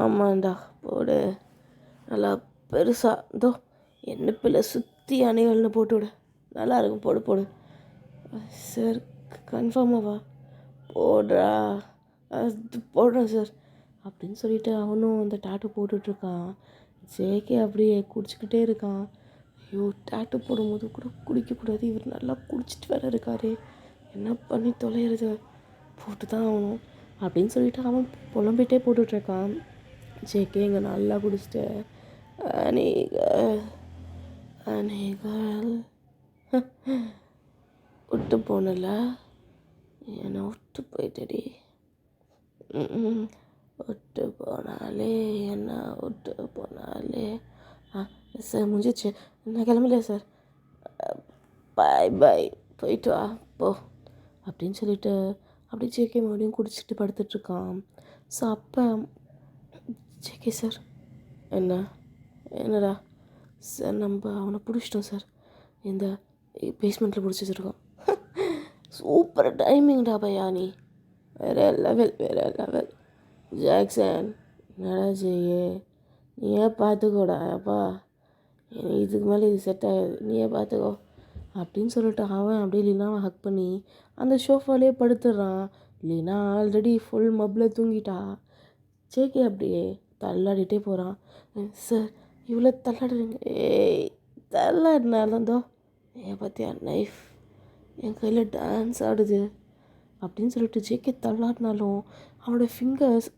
ஆமாண்டா, போடு நல்லா பெருசாக. தோ என்னப்பில் சுற்றி அணிகள்னு போட்டு விடு, நல்லா இருக்கும். போடு சார், கன்ஃபார்மாவா? போடுறேன் சார் அப்படின்னு சொல்லிட்டு அவனும் அந்த டாட்டூ போட்டுட்ருக்கான். ஜேகே அப்படியே குடிச்சிக்கிட்டே இருக்கான். ஐயோ, டாட்டூ போடும்போது கூட குடிக்கக்கூடாது, இவர் நல்லா குடிச்சிட்டு வேற இருக்காரு, என்ன பண்ணி தொலைகிறது, போட்டு தான் ஆகணும் அப்படின்னு சொல்லிட்டு அவன் புலம்பிகிட்டே போட்டுட்ருக்கான். ஜேகே இங்கே நல்லா குடிச்சிட்டு அநேகள் விட்டு போனல, என்னை விட்டு போயிட்டடி. விட்டு போனாலே சார் முடிஞ்சிச்சு, நான் கிளம்பலையா சார்? பாய் போயிட்டு வா போ அப்படின்னு சொல்லிட்டு அப்படி ஜேகே மறுபடியும் குடிச்சிட்டு படுத்துட்ருக்கான். ஸோ அப்போ ஜேகே சார், என்னடா சார், நம்ம அவனை பிடிச்சிட்டோம் சார், இந்த பேஸ்மெண்ட்டில் பிடிச்சி வச்சுருக்கோம். சூப்பர் டைமிங்டா பையா நீ, வேறு லெவல் வேறு லெவல். ஜாக்சன் என்னடா செய்ய, நீயே பார்த்துக்கோடா அப்பா, இதுக்கு மேலே இது செட் ஆகாது, நீயே பார்த்துக்கோ அப்படின்னு சொல்லிட்டு அவன் அப்படியே லீனாவை ஹக் பண்ணி அந்த ஷோஃபாலே படுத்துடுறான். லீனா ஆல்ரெடி ஃபுல் மப்பில் தூங்கிட்டா. ஜேகே அப்படியே தள்ளாடிட்டே போகிறான். சார் இவ்வளோ தள்ளாடுறீங்க, ஏய் தள்ளாடினாலும் தோ ஏன் பார்த்தியா நைஃப் என் கையில் டான்ஸ் ஆடுது அப்படின்னு சொல்லிட்டு ஜேகே தள்ளாடினாலும் அவனோட ஃபிங்கர்ஸ்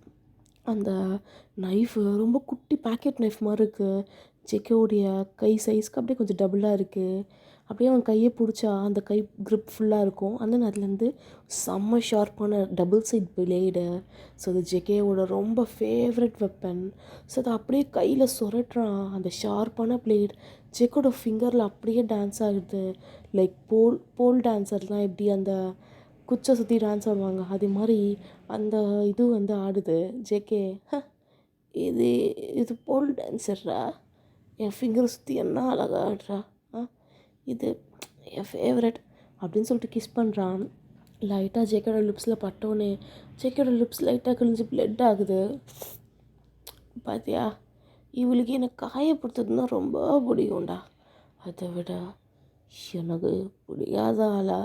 அந்த நைஃபு ரொம்ப குட்டி பேக்கெட் நைஃப் மாதிரி இருக்குது. ஜேகேவுடைய கை சைஸ்க்கு அப்படியே கொஞ்சம் டபுளாக இருக்குது. அப்படியே அவன் கையை பிடிச்சா அந்த கை க்ரிப் ஃபுல்லாக இருக்கும். அந்த அதுலேருந்து செம்ம ஷார்ப்பான டபுள் சைட் பிளேடு. ஸோ அது ஜேகேவோட ரொம்ப ஃபேவரட் வெப்பன். ஸோ அதை அப்படியே கையில் சுரட்டுறான். அந்த ஷார்ப்பான பிளேட் ஜேக்கோட ஃபிங்கரில் அப்படியே டான்ஸ் ஆகுது. லைக் போல் டான்ஸர்லாம் எப்படி அந்த குச்சை சுற்றி டான்ஸ் ஆடுவாங்க, அதே மாதிரி அந்த இது வந்து ஆடுது. ஜேகே இது இது போல் டான்ஸர்ரா, என் ஃபிங்கரை சுற்றி என்ன அழகாக ஆடுறா, இது என் ஃபேவரட் அப்படின்னு சொல்லிட்டு கிஸ் பண்ணுறான். லைட்டாக ஜேக்கோட லிப்ஸில் பட்டோன்னே ஜேக்கோட லிப்ஸ் லைட்டாக கிழிஞ்சு பிளட் ஆகுது. பார்த்தியா, இவளுக்கு எனக்கு காயப்படுத்துறதுன்னா ரொம்ப பிடிக்கும்டா, அதை விட எனக்கு பிடிக்காத ஆளா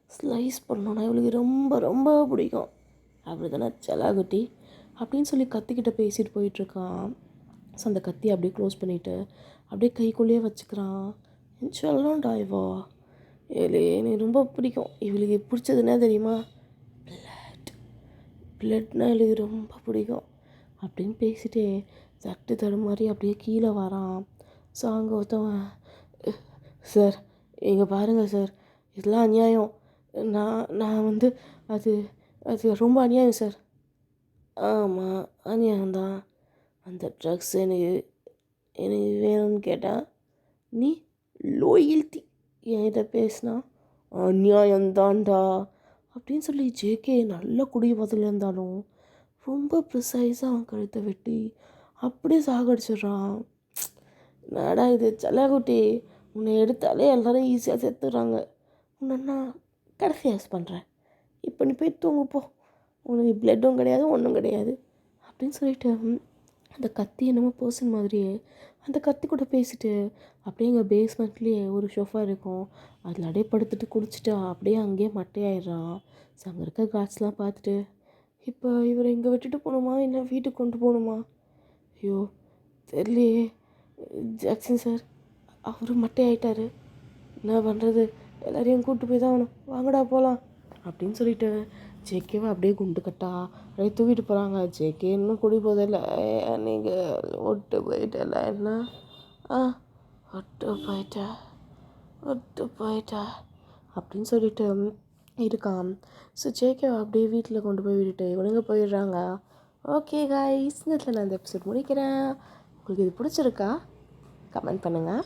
ஸ்லைஸ் பண்ணோன்னா இவளுக்கு ரொம்ப ரொம்ப பிடிக்கும், அப்படி தானே செலாகுட்டி அப்படின்னு சொல்லி கத்திக்கிட்ட பேசிட்டு போயிட்டுருக்கான். ஸோ அந்த கத்தி அப்படியே க்ளோஸ் பண்ணிவிட்டு அப்படியே கைக்குள்ளேயே வச்சுக்கிறான். சொல்லணும்டா இவோ, ஏலே எனக்கு ரொம்ப பிடிக்கும், இவளுக்கு பிடிச்சதுன்னா தெரியுமா, பிளட்னா இவளுக்கு ரொம்ப பிடிக்கும் அப்படின்னு பேசிட்டே தட்டு தடுமாறி அப்படியே கீழே வரான். ஸோ அங்கே ஒருத்தவன், சார் இங்கே பாருங்கள் சார், இதெல்லாம் அநியாயம், நான் வந்து அது அது ரொம்ப அநியாயம் சார். ஆமாம் அநியாயம்தான், அந்த ட்ரக்ஸ் எனக்கு எனக்கு வேணும்னு கேட்டால் நீ லோயல்ட்டி என்கிட்ட பேசினா அநியாயம்தான்டா அப்படின்னு சொல்லி ஜேகே நல்ல குடிபதில் இருந்தாலும் ரொம்ப ப்ரிசைஸாக அவன் கழுத்தை வெட்டி அப்படியே சாகடிச்சிடுறான். நாடா இது செல்லக்குட்டி, உன்னை எடுத்தாலே எல்லோரும் ஈஸியாக செத்துடுறாங்க, உன்னை நான் கடைசி யூஸ் பண்ணுறேன், இப்போ நீ போய் தூங்குப்போ, உனக்கு பிளட்டும் கிடையாது ஒன்றும் கிடையாது அப்படின்னு சொல்லிட்டு அந்த கத்தி என்னமோ பர்சன் மாதிரியே அந்த கத்தி கூட பேசிட்டு அப்படியே எங்கள் பேஸ்மெண்ட்லேயே ஒரு ஷோஃபா இருக்கும், அதில் அப்படியே படுத்துட்டு குடிச்சிட்டு அப்படியே அங்கேயே மட்டையாயிடுறான். ஸோ அங்கே இருக்க காட்ஸ்லாம் பார்த்துட்டு, இப்போ இவரை இங்கே விட்டுட்டு போகணுமா இல்லை வீட்டுக்கு கொண்டு போகணுமா, ஐயோ தெரியலையே, ஜாக்சன் சார் அவர் மட்டையாயிட்டார், என்ன பண்ணுறது, எல்லோரையும் கூப்பிட்டு போய் தான் ஆகணும், வாங்கடா போகலாம் அப்படின்னு சொல்லிட்டு ஜேகேவை அப்படியே குண்டு கட்டா அப்படியே தூக்கிட்டு போகிறாங்க. ஜேகே இன்னும் குடி போதில்லை, நீங்கள் ஒட்டு போயிட்டல என்ன, ஒட்டு போயிட்டா அப்படின்னு சொல்லிட்டு இருக்கான். ஸோ ஜேகேவை அப்படியே வீட்டில் கொண்டு போய் விட்டுட்டு இவனுங்க போயிடுறாங்க. ஓகே காய்ஸ், இந்த இடத்துல நான் இந்த எபிசோட் முடிக்கிறேன். உங்களுக்கு இது பிடிச்சிருக்கா கமெண்ட் பண்ணுங்கள்.